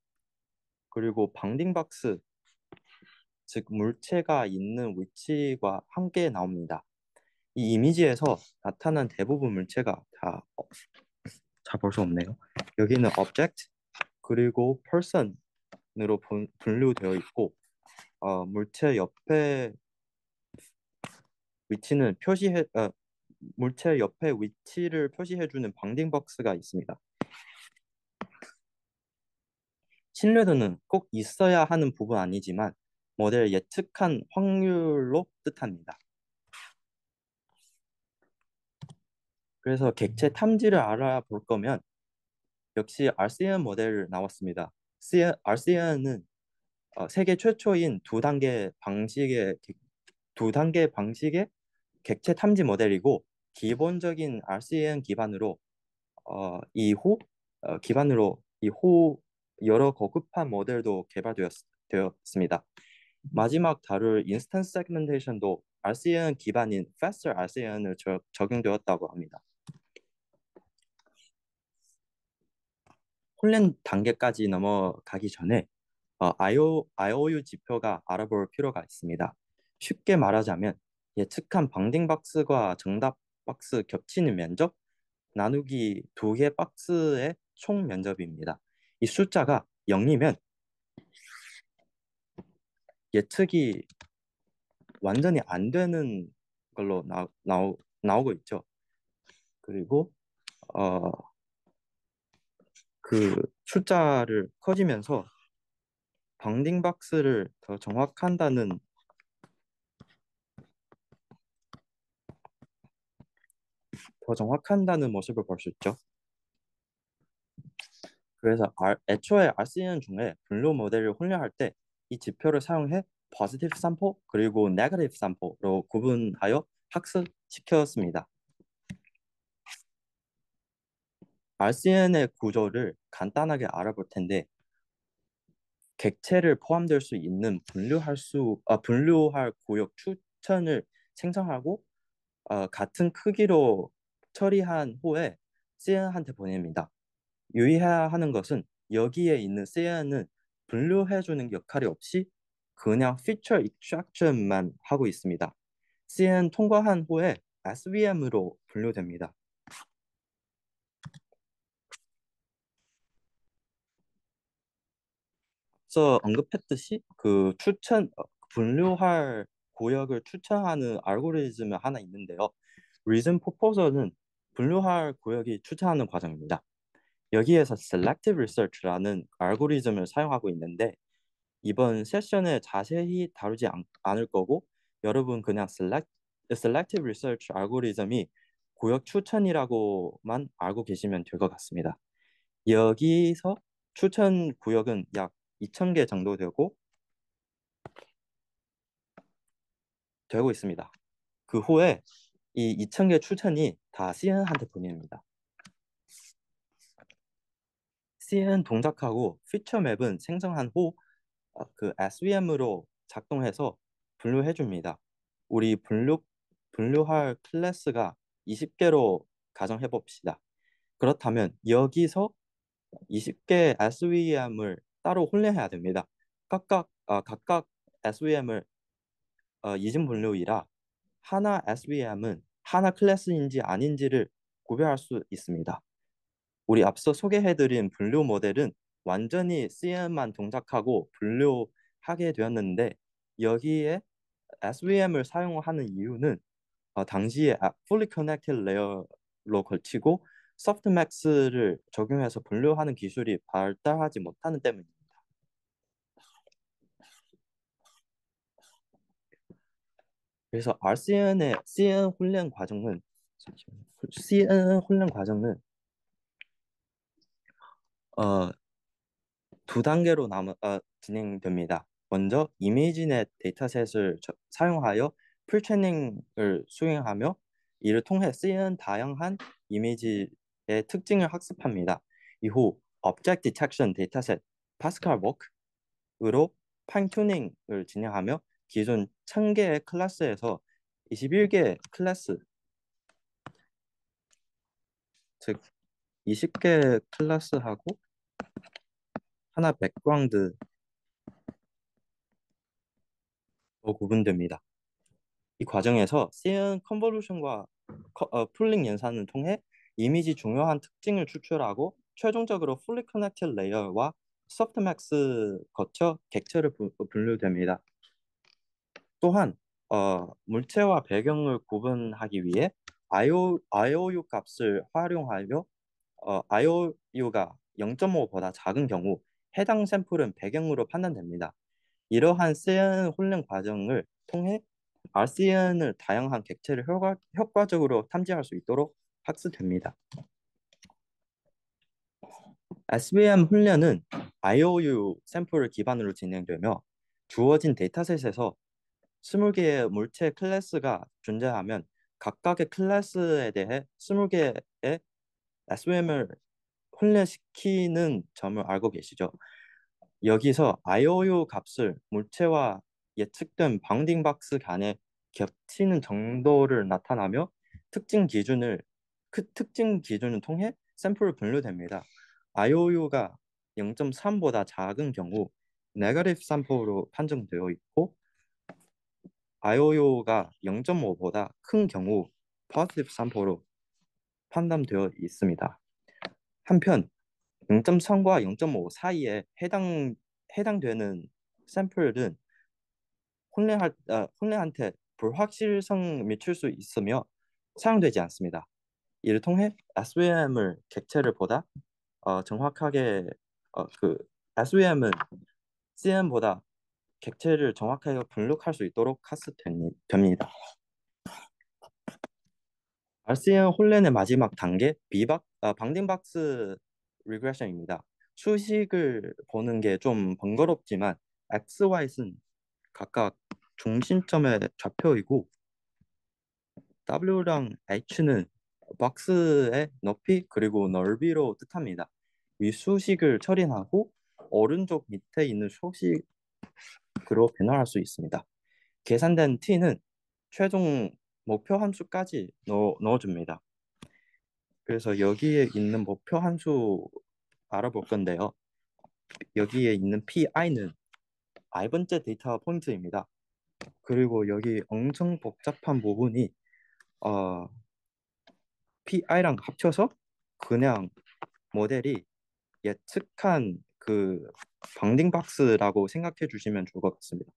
그리고 바운딩 박스 즉 물체가 있는 위치와 함께 나옵니다. 이 이미지에서 나타난 대부분 물체가 다 볼 수 없네요. 여기는 object 그리고 person으로 분류되어 있고 물체 옆에 위치는 물체 옆에 위치를 표시해주는 바운딩 박스가 있습니다. 신뢰도는 꼭 있어야 하는 부분 아니지만 모델 예측한 확률로 뜻합니다. 그래서 객체 탐지를 알아볼 거면 역시 RCN 모델 나왔습니다. RCN은 세계 최초인 두 단계 방식의 객체 탐지 모델이고 기본적인 RCN 기반으로 이후 여러 고급한 모델도 적용되었습니다. 마지막 다룰 인스턴스 세그멘테이션도 RCN 기반인 Faster RCN을 적용되었다고 합니다. 훈련 단계까지 넘어가기 전에 IOU 지표가 알아볼 필요가 있습니다. 쉽게 말하자면 예측한 방딩 박스과 정답 박스 겹치는 면적 나누기 두 개 박스의 총 면적입니다. 이 숫자가 0이면 예측이 완전히 안 되는 걸로 나오고 있죠. 그리고 어, 그 숫자를 커지면서 바운딩 박스를 더 정확한다는 모습을 볼 수 있죠. 그래서 애초에 RCN 중에 분류 모델을 훈련할 때 이 지표를 사용해 positive sample 그리고 negative sample로 구분하여 학습시켰습니다. RCN의 구조를 간단하게 알아볼 텐데 객체를 포함될 수 있는 분류할 구역 추천을 생성하고 같은 크기로 처리한 후에 CN한테 보냅니다. 유의해야 하는 것은 여기에 있는 CN은 분류해주는 역할이 없이 그냥 피처 익스트랙션만 하고 있습니다. CN 통과한 후에 SVM으로 분류됩니다. 앞서 언급했듯이 분류할 구역을 추천하는 알고리즘이 하나 있는데요. Reason Proposer는 분류할 구역이 추천하는 과정입니다. 여기에서 Selective Research라는 알고리즘을 사용하고 있는데 이번 세션에 자세히 다루지 않을 거고 여러분 그냥 Selective Research 알고리즘이 구역 추천이라고만 알고 계시면 될 것 같습니다. 여기서 추천 구역은 약 2,000개 정도 되고 있습니다. 그 후에 이 2,000개 추천이 다 CN한테 보냅니다. CN 동작하고 피처 맵은 생성한 후 그 SVM으로 작동해서 분류해 줍니다. 우리 분류할 클래스가 20개로 가정해 봅시다. 그렇다면 여기서 20개 SVM을 따로 훈련해야 됩니다. 각각 SVM을 이중 분류이라 하나 SVM은 하나 클래스인지 아닌지를 구별할 수 있습니다. 우리 앞서 소개해드린 분류 모델은 완전히 CN만 동작하고 분류하게 되었는데 여기에 SVM을 사용하는 이유는 당시에 Fully Connected Layer로 걸치고 Softmax를 적용해서 분류하는 기술이 발달하지 못하는 때문입니다. 그래서 CN 훈련 과정은 어, 두 단계로 진행됩니다. 먼저 이미지넷 데이터셋을 사용하여 풀트레이닝을 수행하며 이를 통해 쓰이는 다양한 이미지의 특징을 학습합니다. 이후 Object Detection 데이터셋 파스칼 워크으로 파인 튜닝을 진행하며 기존 1,000개의 클래스에서 21개 클래스, 즉 20개 클래스하고 하나 백그라운드로 구분됩니다. 이 과정에서 CN 컨볼루션과 풀링 연산을 통해 이미지 중요한 특징을 추출하고 최종적으로 풀리 커넥티드 레이어와 소프트맥스 거쳐 객체를 분류됩니다. 또한 물체와 배경을 구분하기 위해 IOU 값을 활용하여 IOU가 0.5보다 작은 경우 해당 샘플은 배경으로 판단됩니다. 이러한 CN 훈련 과정을 통해 RCN을 다양한 객체를 효과적으로 탐지할 수 있도록 학습됩니다. SVM 훈련은 IOU 샘플을 기반으로 진행되며 주어진 데이터셋에서 20개의 물체 클래스가 존재하면 각각의 클래스에 대해 20개의 SVM을 훈련시키는 점을 알고 계시죠? 여기서 IOU 값을 물체와 예측된 바운딩 박스 간에 겹치는 정도를 나타나며 특징 기준을 통해 샘플을 분류됩니다. IOU가 0.3보다 작은 경우 네거티브 샘플로 판정되어 있고 IOU가 0.5보다 큰 경우 포지티브 샘플로 판단되어 있습니다. 한편 0.3과 0.5 사이에 해당되는 샘플은 혼례한테 불확실성 미칠 수 있으며 사용되지 않습니다. 이를 통해 SVM을 객체를 보다 정확하게 그 SVM은 CM보다 객체를 정확하게 분류할 수 있도록 됩니다. RCM 혼란의 마지막 단계 방딩박스 리그레션입니다. 수식을 보는 게 좀 번거롭지만 X, Y는 각각 중심점의 좌표이고 W랑 H는 박스의 높이 그리고 넓이로 뜻합니다. 위 수식을 처리하고 오른쪽 밑에 있는 수식으로 변환할 수 있습니다. 계산된 T는 최종 목표 함수까지 넣어줍니다. 그래서 여기에 있는 목표 함수 알아볼 건데요. 여기에 있는 PI는 i번째 데이터 포인트입니다. 그리고 여기 엄청 복잡한 부분이 어, PI랑 합쳐서 그냥 모델이 예측한 그 바운딩 박스라고 생각해 주시면 좋을 것 같습니다.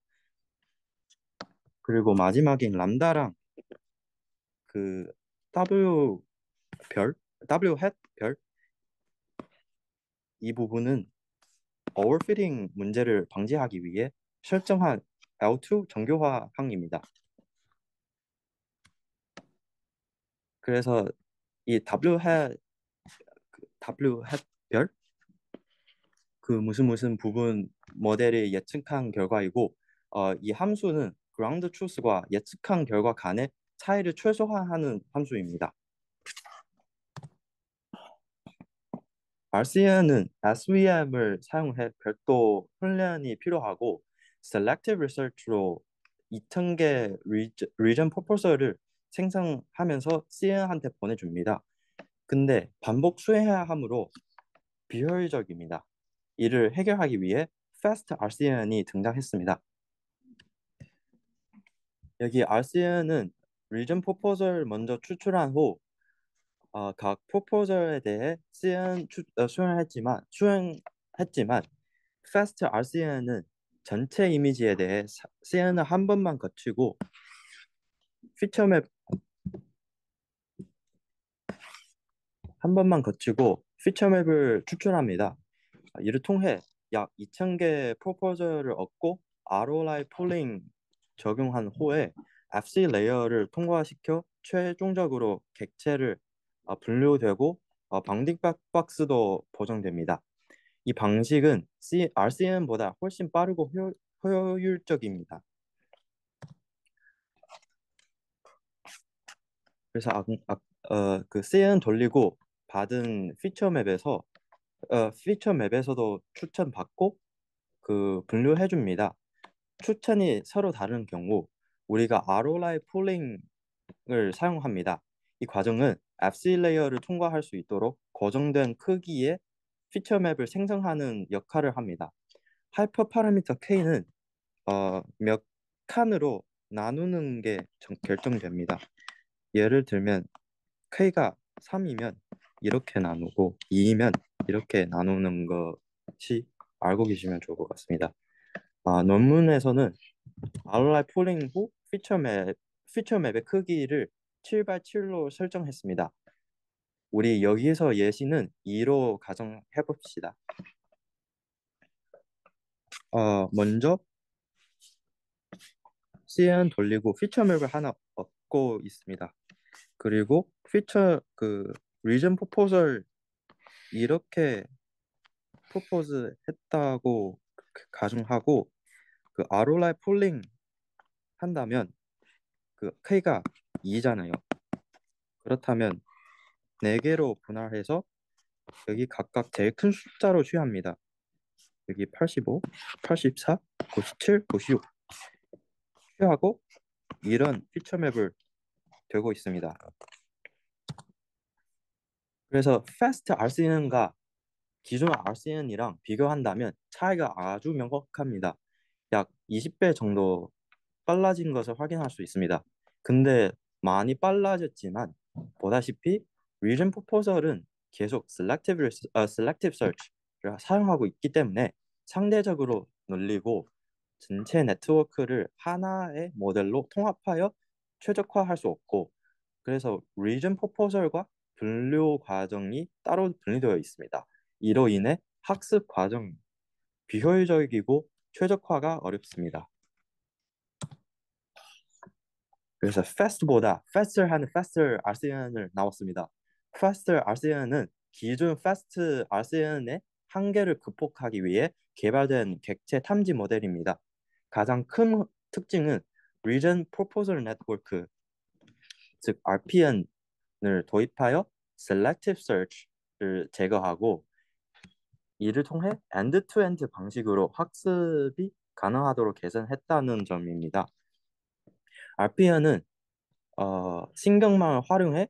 그리고 마지막인 람다랑 그 W 별, W 햇 별 이 부분은 오버피팅 문제를 방지하기 위해 설정한 L2 정교화항입니다. 그래서 이 W 햇별 그 무슨 부분 모델이 예측한 결과이고 이 함수는 그라운드 트루스과 예측한 결과 간의 차이를 최소화하는 함수입니다. RCN은 SVM을 사용해 별도 훈련이 필요하고 Selective Research로 2000개 리전 프로포설을 생성하면서 CN한테 보내줍니다. 근데 반복 수행해야 하므로 비효율적입니다. 이를 해결하기 위해 Fast RCN이 등장했습니다. 여기 RCN은 리전 프로포설 먼저 추출한 후 각 프로포절에 대해 수행했지만 Fast RCN은 전체 이미지에 대해 CN을 한 번만 거치고 피처맵 한 번만 거치고 피처맵을 추출합니다. 이를 통해 약 2,000개 프로포절을 얻고 ROI 폴링 적용한 후에 FC 레이어를 통과시켜 최종적으로 객체를 분류되고 바운딩 박스도 보정됩니다. 이 방식은 RCN보다 훨씬 빠르고 효율적입니다. 그래서 그 CN 돌리고 받은 피처 맵에서도 추천받고 그 분류해 줍니다. 추천이 서로 다른 경우 우리가 ROI 폴링을 사용합니다. 이 과정은 FC 레이어를 통과할 수 있도록 고정된 크기의 피처 맵을 생성하는 역할을 합니다. 하이퍼 파라미터 K는 몇 칸으로 나누는 게 결정됩니다. 예를 들면 K가 3이면 이렇게 나누고 2이면 이렇게 나누는 것이 알고 계시면 좋을 것 같습니다. 논문에서는 ROI 폴링 후 피처 맵의 크기를 7 x 7로 설정했습니다. 우리 여기에서 예시는 2로 가정해 봅시다. 먼저 CN 돌리고 피처 맵을 하나 얻고 있습니다. 그리고 리전 프로포설 이렇게 프로포즈 했다고 가정하고 그 ROI 폴링 한다면 그 K가 2잖아요. 그렇다면 4개로 분할해서 여기 각각 제일 큰 숫자로 취합니다. 여기 85, 84, 97, 96 취하고 이런 피처 맵을 되고 있습니다. 그래서 fast RCN과 기존 RCN이랑 비교한다면 차이가 아주 명확합니다. 약 20배 정도 빨라진 것을 확인할 수 있습니다. 근데 많이 빨라졌지만 보다시피 region proposal은 계속 selective search를 사용하고 있기 때문에 상대적으로 늘리고 전체 네트워크를 하나의 모델로 통합하여 최적화할 수 없고 그래서 region proposal과 분류 과정이 따로 분리되어 있습니다. 이로 인해 학습 과정이 비효율적이고 최적화가 어렵습니다. 그래서 fast보다 faster 하는 faster RCN을 나왔습니다. faster RCN은 기존 fast RCN의 한계를 극복하기 위해 개발된 객체 탐지 모델입니다. 가장 큰 특징은 Region Proposal Network, 즉 RPN을 도입하여 Selective Search를 제거하고 이를 통해 end-to-end 방식으로 학습이 가능하도록 개선했다는 점입니다. RPN은 신경망을 활용해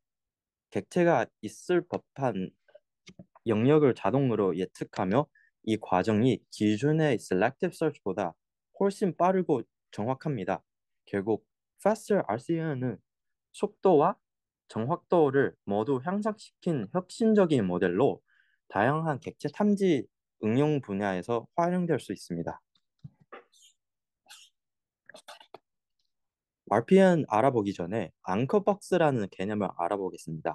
객체가 있을 법한 영역을 자동으로 예측하며 이 과정이 기존의 Selective Search보다 훨씬 빠르고 정확합니다. 결국 Faster RCN은 속도와 정확도를 모두 향상시킨 혁신적인 모델로 다양한 객체 탐지 응용 분야에서 활용될 수 있습니다. RPN 알아보기 전에 앙커박스라는 개념을 알아보겠습니다.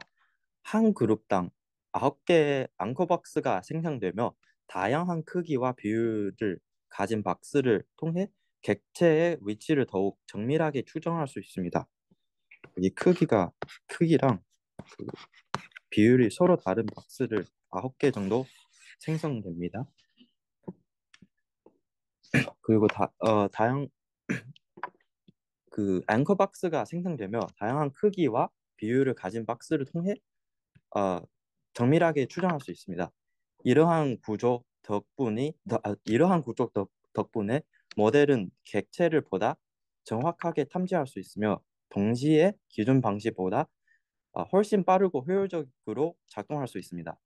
한 그룹당 9개의 앙커박스가 생성되며 다양한 크기와 비율을 가진 박스를 통해 객체의 위치를 더욱 정밀하게 추정할 수 있습니다. 이 크기랑 그 비율이 서로 다른 박스를 9개 정도 생성됩니다. 그리고 그 앵커 박스가 생성되며 다양한 크기와 비율을 가진 박스를 통해 어, 정밀하게 추정할 수 있습니다. 이러한 구조 덕분에 모델은 객체를 보다 정확하게 탐지할 수 있으며 동시에 기존 방식보다 훨씬 빠르고 효율적으로 작동할 수 있습니다.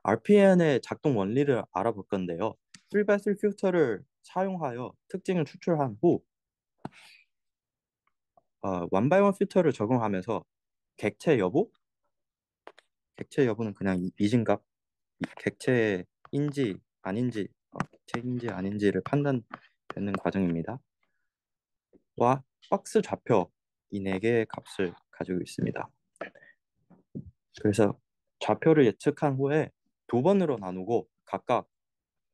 RPN의 작동 원리를 알아볼 건데요. 3x3 필터를 사용하여 특징을 추출한 후 원바이원 필터를 적용하면서 객체 여부, 객체 여부는 그냥 이진값, 객체인지 아닌지, 객체인지 아닌지를 판단되는 과정입니다. 와 박스 좌표 이 네 개의 값을 가지고 있습니다. 그래서 좌표를 예측한 후에 두 번으로 나누고 각각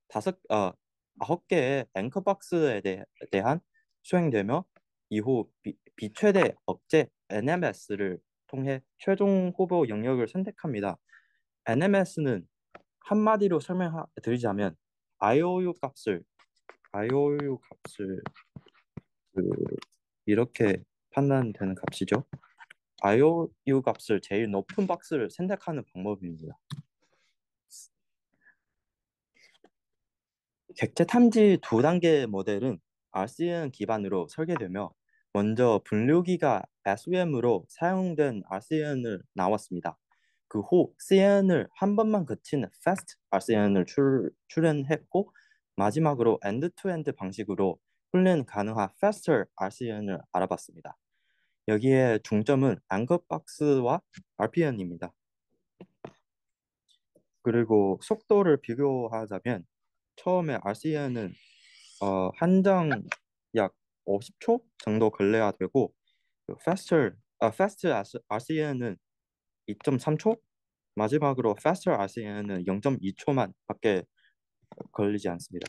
9개의 앵커 박스에 대한 수행되며 이후 비최대 억제 NMS를 통해 최종 후보 영역을 선택합니다. NMS는 한마디로 설명드리자면 IOU 값을 그 이렇게 판단되는 값이죠. IOU 값을 제일 높은 박스를 선택하는 방법입니다. 객체 탐지 두 단계 모델은 RCN 기반으로 설계되며 먼저 분류기가 SVM으로 사용된 RCN을 나왔습니다. 그 후 CN을 한 번만 거친 Fast RCN을 출연했고 마지막으로 end-to-end 방식으로 훈련 가능한 Faster RCN을 알아봤습니다. 여기에 중점은 앙커박스와 RPN입니다. 그리고 속도를 비교하자면 처음에 RCN은 한정 약 50초 정도 걸려야 되고 fast RCN은 2.3초 마지막으로 faster RCN은 0.2초만 밖에 걸리지 않습니다.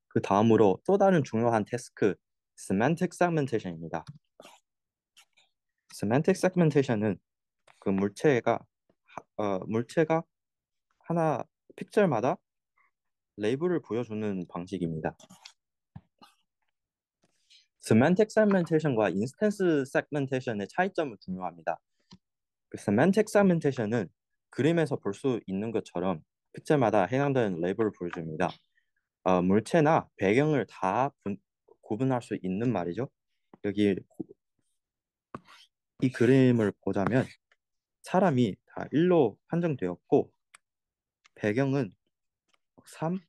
그 다음으로 또 다른 중요한 태스크 semantic segmentation입니다. semantic segmentation은 그 물체가 하나 픽셀마다 레이블을 보여주는 방식입니다. semantic segmentation과 instance segmentation의 차이점을 중요합니다. 그 semantic segmentation은 그림에서 볼 수 있는 것처럼 픽셀마다 해당되는 레이블을 보여줍니다. 물체나 배경을 다 구분할 수 있는 말이죠. 여기 이 그림을 보자면 사람이 다 1로 판정되었고 배경은 3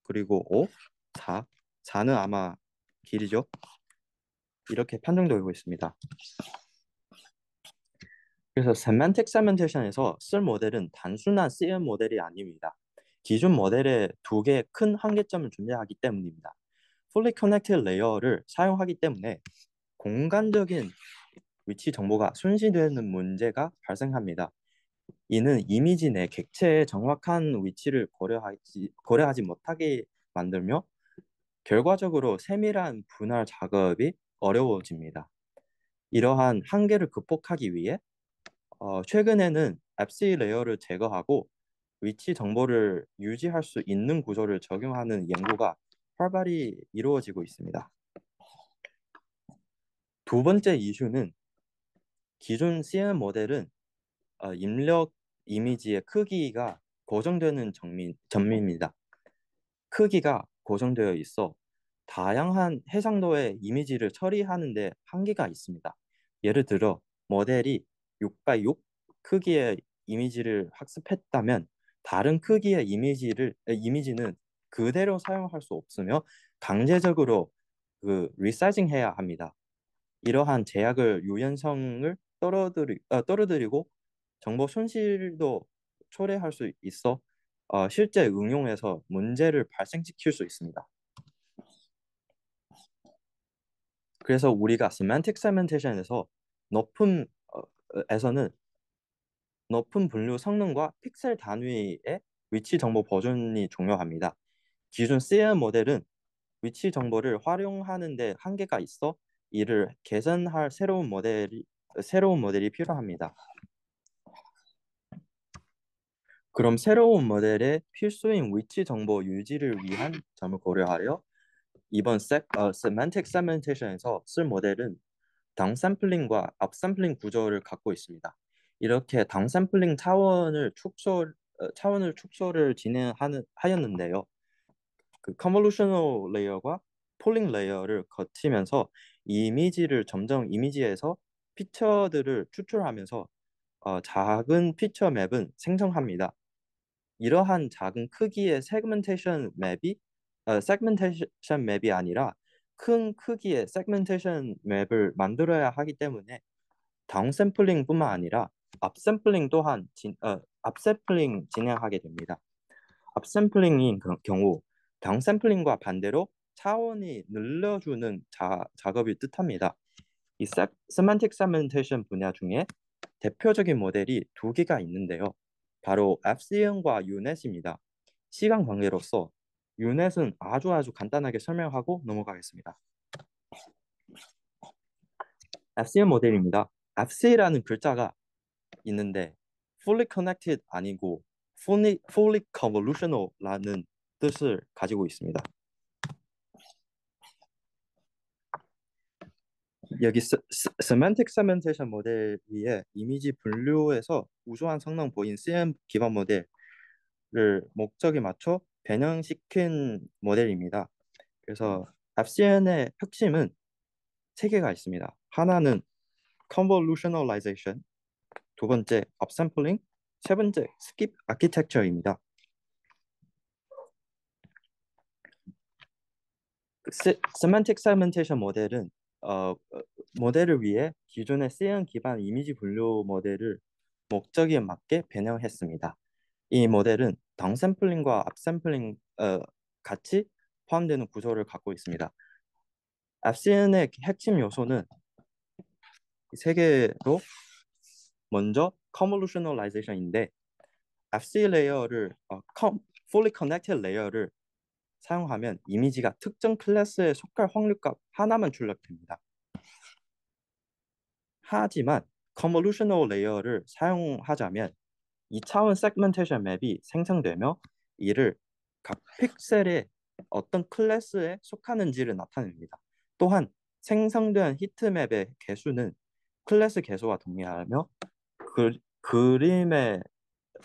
그리고 5, 4, 4는 아마 길이죠. 이렇게 판정되고 있습니다. 그래서 세만틱 세멘테이션에서 쓸 모델은 단순한 CM 모델이 아닙니다. 기존 모델에 두 개의 큰 한계점을 존재하기 때문입니다. Fully Connected 레이어를 사용하기 때문에 공간적인 위치 정보가 순시되는 문제가 발생합니다. 이는 이미지 내 객체의 정확한 위치를 고려하지 못하게 만들며 결과적으로 세밀한 분할 작업이 어려워집니다. 이러한 한계를 극복하기 위해 최근에는 앱시 레이어를 제거하고 위치 정보를 유지할 수 있는 구조를 적용하는 연구가 활발히 이루어지고 있습니다. 두 번째 이슈는 기존 CM 모델은 입력 이미지의 크기가 고정되는 점입니다. 크기가 고정되어 있어 다양한 해상도의 이미지를 처리하는 데 한계가 있습니다. 예를 들어 모델이 6x6 크기의 이미지를 학습했다면 다른 크기의 이미지는 그대로 사용할 수 없으며 강제적으로 리사이징 해야 합니다. 이러한 제약을 유연성을 떨어뜨리고 정보 손실도 초래할 수 있어 실제 응용에서 문제를 발생시킬 수 있습니다. 그래서 우리가 semantic segmentation에서 높은 에서는 높은 분류 성능과 픽셀 단위의 위치 정보 보존이 중요합니다. 기존 CM 모델은 위치 정보를 활용하는 데 한계가 있어 이를 개선할 새로운 모델이 필요합니다. 그럼 새로운 모델의 필수인 위치 정보 유지를 위한 점을 고려하여 이번 semantic segmentation에서 쓸 모델은 다운샘플링과 업샘플링 구조를 갖고 있습니다. 이렇게 다운샘플링 차원을 축소를 하였는데요. 그 convolutional 레이어와 폴링 레이어를 거치면서 이미지에서 피처들을 추출하면서 작은 피처 맵은 생성합니다. 이러한 작은 크기의 세그멘테이션 맵이 아니라 큰 크기의 세그멘테이션 맵을 만들어야 하기 때문에 다운샘플링뿐만 아니라 업샘플링 진행하게 됩니다. 업샘플링인 경우 다운샘플링과 반대로 차원이 늘려주는 작업을 뜻합니다. 이 세만틱 세멘테이션 분야 중에 대표적인 모델이 두 개가 있는데요. 바로 FCN과 유넷입니다. 시간 관계로서 유넷은 아주 간단하게 설명하고 넘어가겠습니다. FCN 모델입니다. FC라는 글자가 있는데 fully connected 아니고 fully convolutional라는 뜻을 가지고 있습니다. 여기 semantic segmentation 모델 위에 이미지 분류에서 우수한 성능 보인 CM 기반 모델을 목적에 맞춰 변형시킨 모델입니다. 그래서 FCN의 핵심은 세 개가 있습니다. 하나는 convolutionalization, 두 번째 upsampling, 세 번째 skip architecture입니다. semantic segmentation 모델은 모델을 위해 기존의 CN 기반 이미지 분류 모델을 목적에 맞게 변형했습니다. 이 모델은 다운샘플링과 업샘플링 같이 포함되는 구조를 갖고 있습니다. FCN의 핵심 요소는 세 개로 먼저 convolutionalization인데 FC 레이어를 fully connected 레이어를 사용하면 이미지가 특정 클래스에 속할 확률값 하나만 출력됩니다. 하지만 convolutional 레이어를 사용하자면 2차원 세그멘테이션 맵이 생성되며 이를 각 픽셀의 어떤 클래스에 속하는지를 나타냅니다. 또한 생성된 히트맵의 개수는 클래스 개수와 동일하며 그림의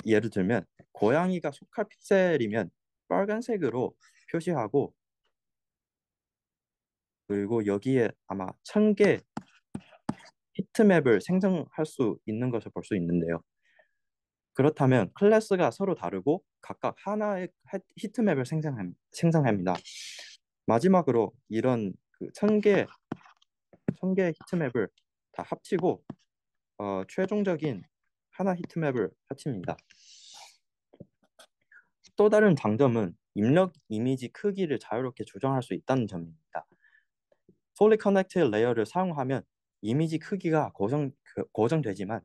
예를 들면 고양이가 속할 픽셀이면 빨간색으로 표시하고, 그리고 여기에 아마 1000개 히트맵을 생성할 수 있는 것을 볼 수 있는데요. 그렇다면 클래스가 서로 다르고 각각 하나의 히트맵을 생성합니다. 마지막으로 이런 그 1000개 히트맵을 다 합치고 최종적인 하나 히트맵을 합칩니다. 또 다른 장점은 입력 이미지 크기를 자유롭게 조정할 수 있다는 점입니다. Fully Connected 레이어를 사용하면 이미지 크기가 고정되지만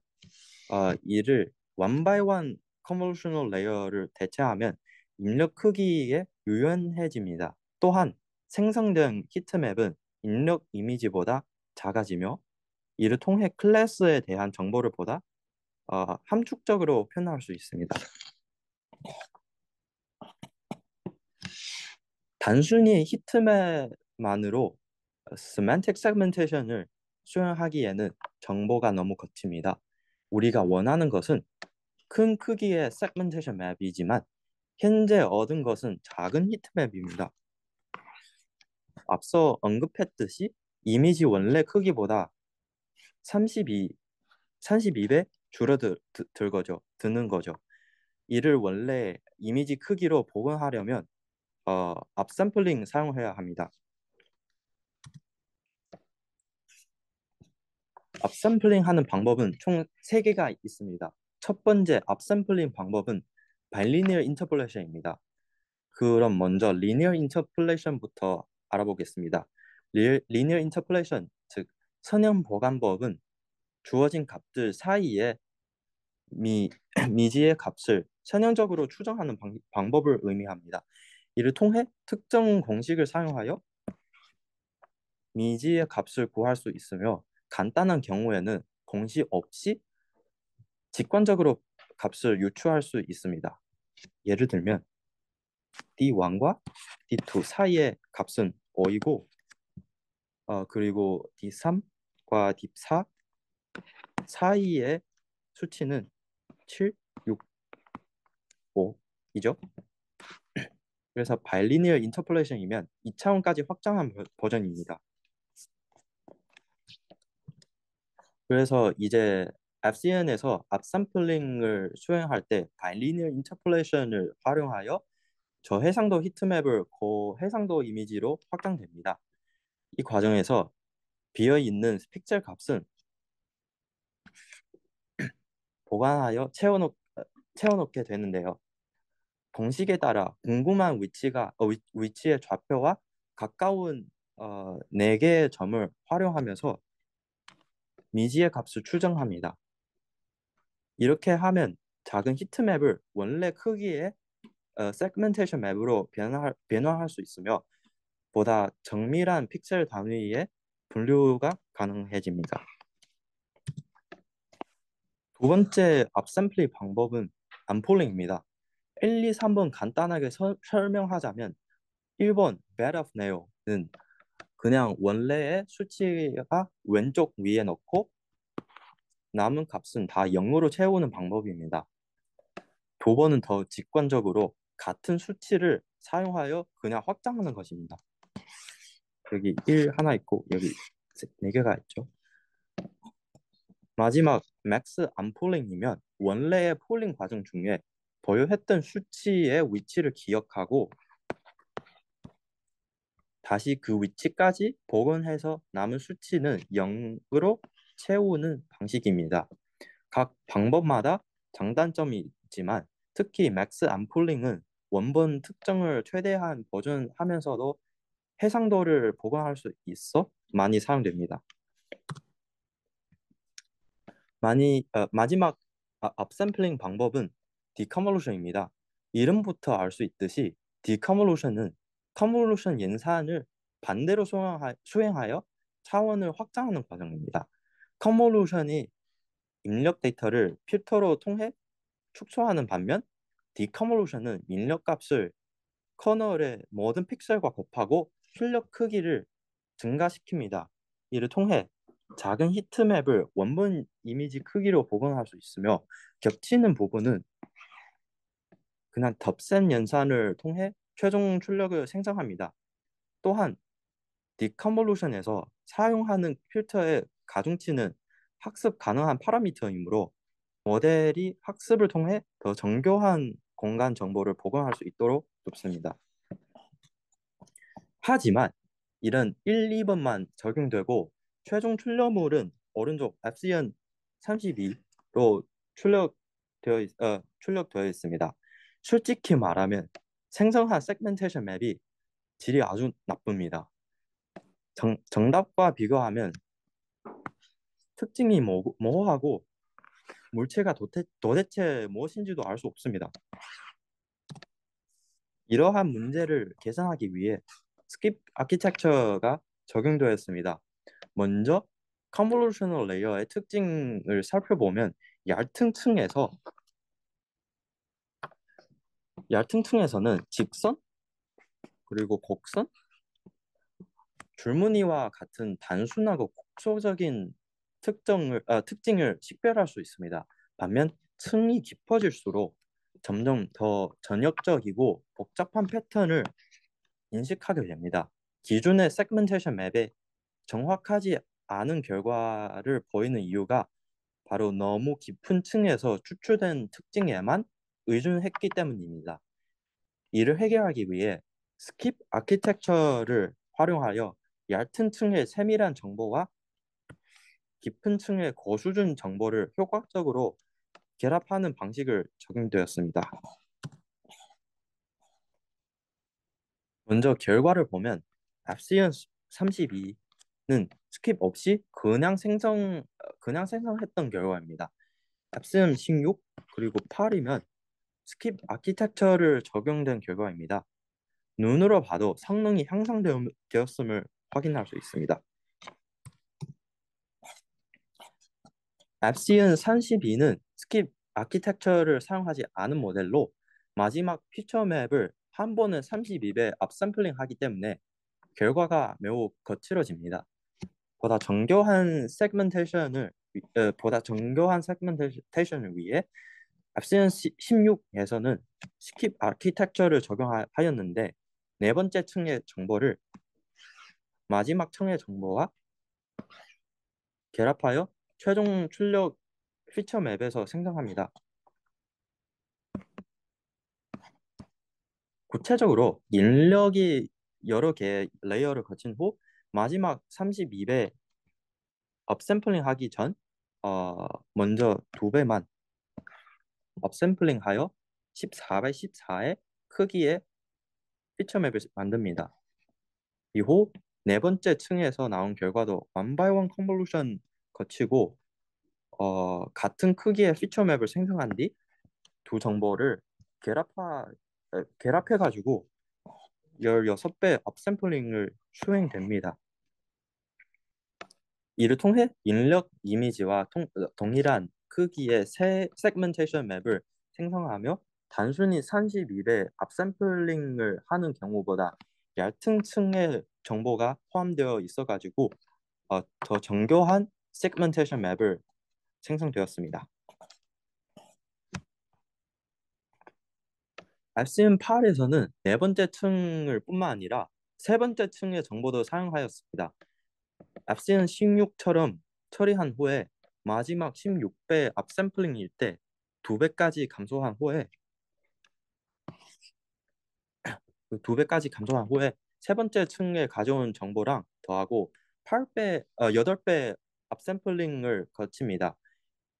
이를 one by one convolutional 레이어를 대체하면 입력 크기에 유연해집니다. 또한 생성된 히트맵은 입력 이미지보다 작아지며 이를 통해 클래스에 대한 정보를 보다 함축적으로 표현할 수 있습니다. 단순히 히트맵만으로 semantic segmentation을 수행하기에는 정보가 너무 거칩니다. 우리가 원하는 것은 큰 크기의 segmentation 맵이지만 현재 얻은 것은 작은 히트맵입니다. 앞서 언급했듯이 이미지 원래 크기보다 32배 드는 거죠. 이를 원래 이미지 크기로 복원하려면 업샘플링 사용해야 합니다. 업샘플링 하는 방법은 총 3개가 있습니다. 첫 번째 업샘플링 방법은 바이리니어 인터폴레이션입니다. 그럼 먼저 리니어 인터폴레이션부터 알아보겠습니다. 리니어 인터폴레이션, 즉 선형 보관법은 주어진 값들 사이에 미지의 값을 선형적으로 추정하는 방법을 의미합니다. 이를 통해 특정 공식을 사용하여 미지의 값을 구할 수 있으며 간단한 경우에는 공식 없이 직관적으로 값을 유추할 수 있습니다. 예를 들면 D1과 D2 사이의 값은 5이고 그리고 D3과 D4 사이의 수치는 7, 6, 5이죠. 그래서 바이리니어 인터폴레이션이면 2차원까지 확장한 버전입니다. 그래서 이제 FCN에서 업샘플링을 수행할 때 바이리니어 인터폴레이션을 활용하여 저해상도 히트맵을 고해상도 이미지로 확장됩니다. 이 과정에서 비어있는 픽셀 값은 보관하여 채워놓게 되는데요. 공식에 따라 궁금한 위치의 좌표와 가까운 4개의 점을 활용하면서 미지의 값을 추정합니다. 이렇게 하면 작은 히트맵을 원래 크기의 세그멘테이션 맵으로 변화할 수 있으며 보다 정밀한 픽셀 단위의 분류가 가능해집니다. 두 번째 업샘플링 방법은 언폴링입니다. 1, 2, 3번 간단하게 설명하자면 1번 bed of nail은 그냥 원래의 수치가 왼쪽 위에 넣고 남은 값은 다 0으로 채우는 방법입니다. 두 번은 더 직관적으로 같은 수치를 사용하여 그냥 확장하는 것입니다. 여기 1 하나 있고 여기 4개가 있죠. 마지막 맥스 언폴링이면 원래의 폴링 과정 중에 보유했던 수치의 위치를 기억하고 다시 그 위치까지 복원해서 남은 수치는 0으로 채우는 방식입니다. 각 방법마다 장단점이 있지만 특히 맥스 언폴링은 원본 특정을 최대한 보존하면서도 해상도를 보강할 수 있어 많이 사용됩니다. 마지막 업샘플링 방법은 디컨볼루션입니다. 이름부터 알 수 있듯이 디컨볼루션은 컨볼루션 연산을 반대로 수행하여 차원을 확장하는 과정입니다. 컨볼루션이 입력 데이터를 필터로 통해 축소하는 반면 디컨볼루션은 입력 값을 커널의 모든 픽셀과 곱하고 출력 크기를 증가시킵니다. 이를 통해 작은 히트맵을 원본 이미지 크기로 복원할 수 있으며 겹치는 부분은 그냥 덮셈 연산을 통해 최종 출력을 생성합니다. 또한 디컨볼루션에서 사용하는 필터의 가중치는 학습 가능한 파라미터이므로 모델이 학습을 통해 더 정교한 공간 정보를 복원할 수 있도록 돕습니다. 하지만 이런 1, 2번만 적용되고 최종 출력물은 오른쪽 엡시언 32로 출력되어 있습니다. 솔직히 말하면 생성한 세그멘테이션 맵이 질이 아주 나쁩니다. 정답과 비교하면 특징이 모호하고 물체가 도대체 무엇인지도 알 수 없습니다. 이러한 문제를 개선하기 위해 스킵 아키텍처가 적용되었습니다. 먼저 컨볼루셔널 레이어의 특징을 살펴보면 얇은 층에서는 직선 그리고 곡선, 줄무늬와 같은 단순하고 국소적인 특징을 식별할 수 있습니다. 반면 층이 깊어질수록 점점 더 전역적이고 복잡한 패턴을 인식하게 됩니다. 기존의 세그멘테이션 맵에 정확하지 않은 결과를 보이는 이유가 바로 너무 깊은 층에서 추출된 특징에만 의존했기 때문입니다. 이를 해결하기 위해 스킵 아키텍처를 활용하여 얕은 층의 세밀한 정보와 깊은 층의 고수준 정보를 효과적으로 결합하는 방식을 적용되었습니다. 먼저 결과를 보면 앱시언 32는 스킵 없이 그냥 생성했던 결과입니다. 앱시언 16 그리고 8이면 스킵 아키텍처를 적용된 결과입니다. 눈으로 봐도 성능이 향상되었음을 확인할 수 있습니다. 앱시언 32는 스킵 아키텍처를 사용하지 않은 모델로 마지막 피처 맵을 한 번에 32배 업샘플링 하기 때문에 결과가 매우 거칠어집니다. 보다 정교한 세그멘테이션을 위해 앱시언 16에서는 스킵 아키텍처를 적용하였는데 네 번째 층의 정보를 마지막 층의 정보와 결합하여 최종 출력 피처 맵에서 생성합니다. 구체적으로 인력이 여러 개의 레이어를 거친 후 마지막 32배 업샘플링 하기 전 먼저 2배만 업샘플링 하여 14배 14의 크기의 피처맵을 만듭니다. 이후 네 번째 층에서 나온 결과도 원바이원 컨볼루션 거치고 같은 크기의 피처맵을 생성한 뒤 두 정보를 결합해가지고 16배 업샘플링을 수행됩니다. 이를 통해 인력 이미지와 동일한 크기의 새 세그멘테이션 맵을 생성하며 단순히 32배 업샘플링을 하는 경우보다 얇은 층의 정보가 포함되어 있어가지고 더 정교한 세그멘테이션 맵을 생성되었습니다. RCM8에서는 네 번째 층을 뿐만 아니라 세 번째 층의 정보도 사용하였습니다. 앞선 16처럼 처리한 후에 마지막 16배 업샘플링일 때 2배까지 감소한 후에 세 번째 층에 가져온 정보랑 더하고 8배 업샘플링을 거칩니다.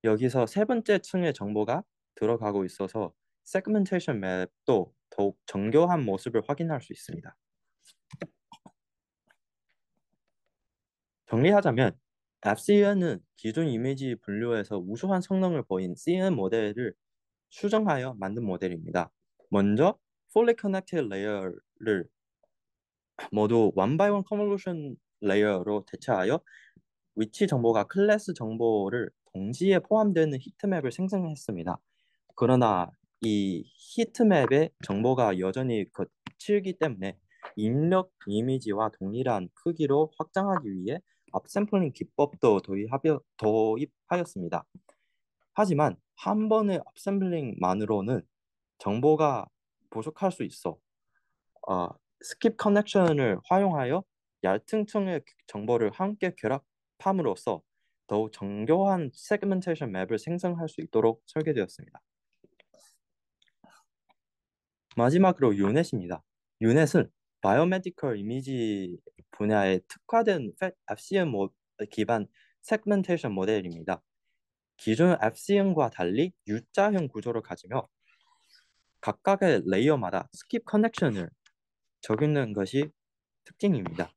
여기서 세 번째 층의 정보가 들어가고 있어서 세그멘테이션 맵도 더욱 정교한 모습을 확인할 수 있습니다. 정리하자면 앱CN은 기존 이미지 분류에서 우수한 성능을 보인 CNN 모델을 수정하여 만든 모델입니다. 먼저 fully connected 레이어를 모두 one by one convolution 레이어로 대체하여 위치 정보가 클래스 정보를 동시에 포함되는 히트맵을 생성했습니다. 그러나 이 히트맵의 정보가 여전히 거칠기 때문에 입력 이미지와 동일한 크기로 확장하기 위해 업샘플링 기법도 도입하였습니다. 하지만 한 번의 업샘플링만으로는 정보가 부족할 수 있어. 어, 스킵 커넥션을 활용하여 얇은 층의 정보를 함께 결합함으로써 더욱 정교한 세그멘테이션 맵을 생성할 수 있도록 설계되었습니다. 마지막으로 유넷입니다. 유넷은 바이오메디컬 이미지 분야에 특화된 FCM 기반 세그멘테이션 모델입니다. 기존 FCM과 달리 U자형 구조를 가지며 각각의 레이어마다 스킵 커넥션을 적용한 것이 특징입니다.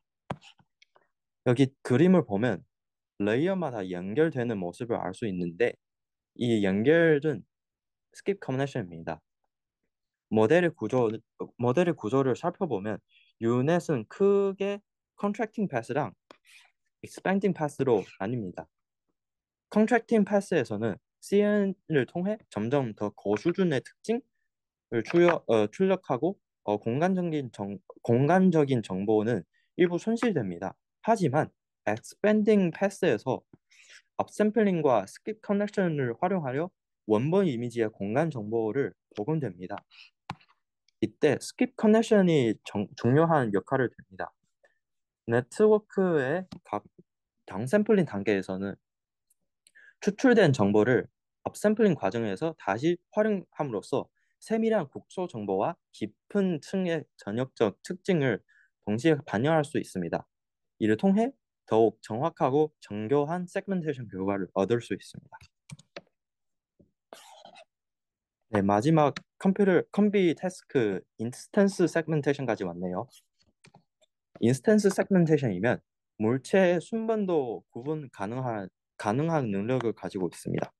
여기 그림을 보면 레이어마다 연결되는 모습을 알 수 있는데 이 연결은 스킵 커넥션입니다. 모델의 구조를 살펴보면 유넷은 크게 컨트랙팅 패스랑 익스펜딩 패스로 나뉩니다. 컨트랙팅 패스에서는 CN을 통해 점점 더 고수준의 특징을 출력하고 공간적인 정보는 일부 손실됩니다. 하지만 expanding 패스에서 업샘플링과 스킵 커넥션을 활용하여 원본 이미지의 공간 정보를 복원됩니다. 이때 스킵 커넥션이 중요한 역할을 됩니다. 네트워크의 각 다운샘플링 단계에서는 추출된 정보를 업샘플링 과정에서 다시 활용함으로써 세밀한 국소 정보와 깊은 층의 전역적 특징을 동시에 반영할 수 있습니다. 이를 통해 더욱 정확하고 정교한 세그멘테이션 결과를 얻을 수 있습니다. 네, 마지막 컴비 태스크 인스턴스 세그멘테이션까지 왔네요. 인스턴스 세그멘테이션이면 물체의 순번도 구분 가능한 능력을 가지고 있습니다.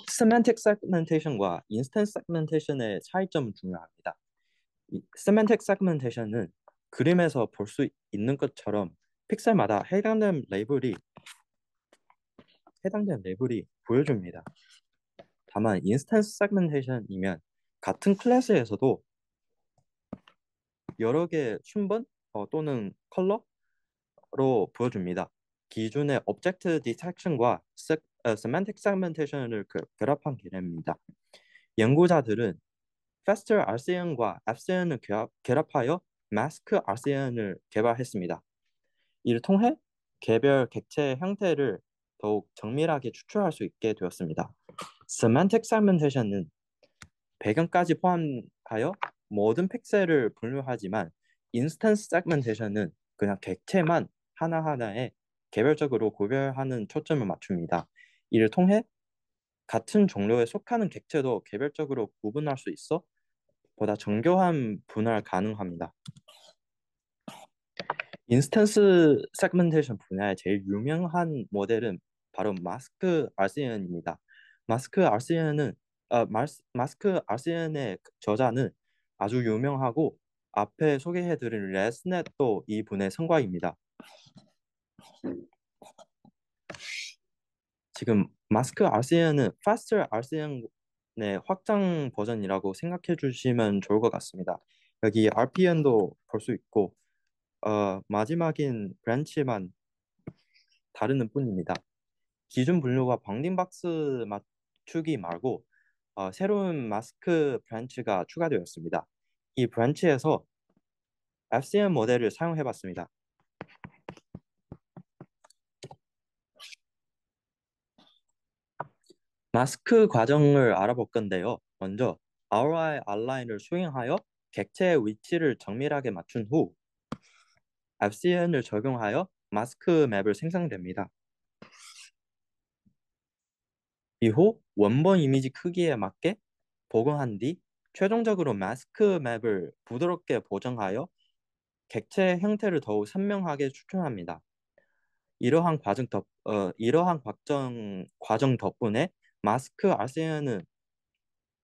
세만틱 세그멘테이션과 인스턴스 세그멘테이션의 차이점은 중요합니다. 세만틱 세그멘테이션은 그림에서 볼 수 있는 것처럼 픽셀마다 해당되는 레벨이 보여줍니다. 다만 인스턴스 세그멘테이션이면 같은 클래스에서도 여러 개의 순번 또는 컬러로 보여줍니다. 기존의 오브젝트 디텍션과 세만틱 세그멘테이션을 결합한 개념입니다. 연구자들은 faster RCN과 FCN을 결합하여 마스크 RCN을 개발했습니다. 이를 통해 개별 객체의 형태를 더욱 정밀하게 추출할 수 있게 되었습니다. 세만틱 세그멘테이션은 배경까지 포함하여 모든 픽셀을 분류하지만 인스턴스 세그멘테이션은 그냥 객체만 하나하나에 개별적으로 구별하는 초점을 맞춥니다. 이를 통해 같은 종류에 속하는 객체도 개별적으로 구분할 수 있어 보다 정교한 분할 가능합니다. 인스턴스 세그멘테이션 분야의 제일 유명한 모델은 바로 마스크 RCN입니다. 마스크 RCN의 저자는 아주 유명하고 앞에 소개해드린 레스넷도 이 분의 성과입니다. 지금 마스크 RCN은 Faster RCN의 확장 버전이라고 생각해 주시면 좋을 것 같습니다. 여기 RPN도 볼 수 있고 마지막인 브랜치만 다르는 뿐입니다. 기존 분류가 바운딩 박스 맞추기 말고 새로운 마스크 브랜치가 추가되었습니다. 이 브랜치에서 FCM 모델을 사용해봤습니다. 마스크 과정을 알아볼 건데요. 먼저 ROI 아웃라인을 수행하여 객체의 위치를 정밀하게 맞춘 후 FCN을 적용하여 마스크 맵을 생성됩니다. 이후 원본 이미지 크기에 맞게 복원한 뒤 최종적으로 마스크 맵을 부드럽게 보정하여 객체의 형태를 더욱 선명하게 추출합니다. 이러한 과정 덕분에 마스크 RCN은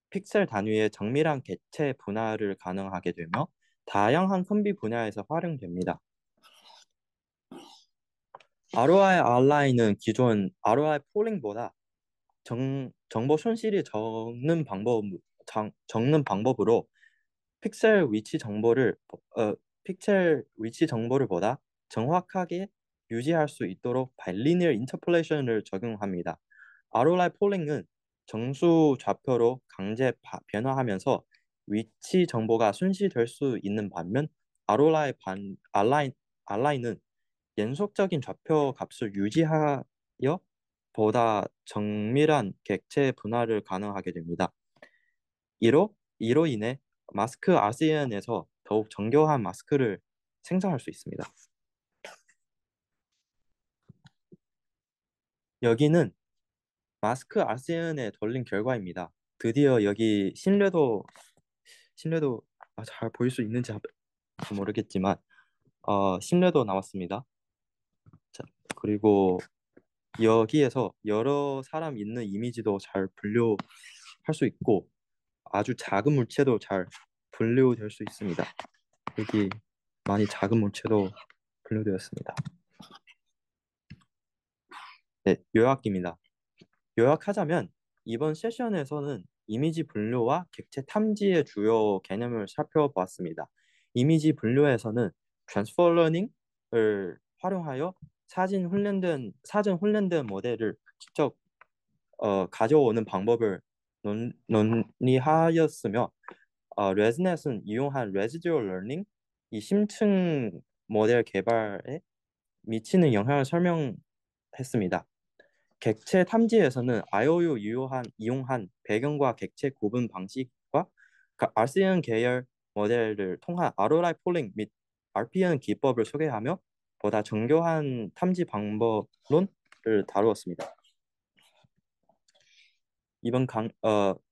픽셀 단위의 정밀한 객체 분할을 가능하게 되며 다양한 컴비 분야에서 활용됩니다. ROI 아웃라인은 기존 ROI 폴링보다 정보 손실이 적는 방법으로 픽셀 위치 정보를 보다 정확하게 유지할 수 있도록 바이리니어 인터폴레이션을 적용합니다. ROI 폴링은 정수 좌표로 변화하면서 위치 정보가 순시될 수 있는 반면 알라인은 연속적인 좌표 값을 유지하여 보다 정밀한 객체 분할을 가능하게 됩니다. 이로 인해 마스크 RCN에서 더욱 정교한 마스크를 생성할 수 있습니다. 여기는 마스크 RCN에 돌린 결과입니다. 드디어 여기 신뢰도 잘 보일 수 있는지 모르겠지만 신뢰도 나왔습니다. 자, 그리고 여기에서 여러 사람 있는 이미지도 잘 분류할 수 있고 아주 작은 물체도 잘 분류될 수 있습니다. 여기 많이 작은 물체도 분류되었습니다. 네, 요약입니다. 요약하자면 이번 세션에서는 이미지 분류와 객체 탐지의 주요 개념을 살펴보았습니다. 이미지 분류에서는 트랜스퍼 러닝을 활용하여 사전 훈련된 모델을 직접 가져오는 방법을 논의하였으며 레즈넷은 이용한 레지듀얼 러닝, 이 심층 모델 개발에 미치는 영향을 설명했습니다. 객체 탐지에서는 IOU 이용한 배경과 객체 구분 방식과 RCN 계열 모델을 통한 ROI 폴링 및 RPN 기법을 소개하며 보다 정교한 탐지 방법론을 다루었습니다.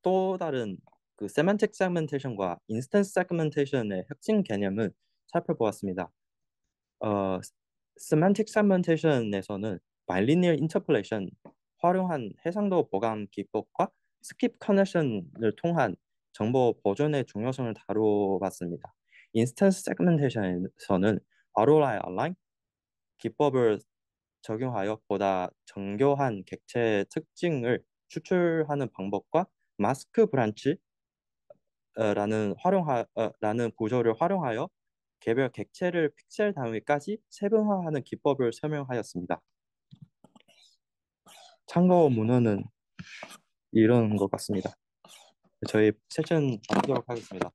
또 다른 그 세만틱 세그멘테이션과 인스턴스 세그멘테이션의 핵심 개념을 살펴보았습니다. 어, 세만틱 세그멘테이션에서는 바이리니어 인터폴레이션 활용한 해상도 보관 기법과 스킵 커넥션을 통한 정보 보존의 중요성을 다루었습니다. 인스턴스 세그멘테이션에서는 ROI Align 기법을 적용하여 보다 정교한 객체 특징을 추출하는 방법과 마스크 브란치 라는 구조를 활용하여 개별 객체를 픽셀 단위까지 세분화하는 기법을 설명하였습니다. 참고 문헌은 이런 것 같습니다. 저희 세션 마치도록 하겠습니다.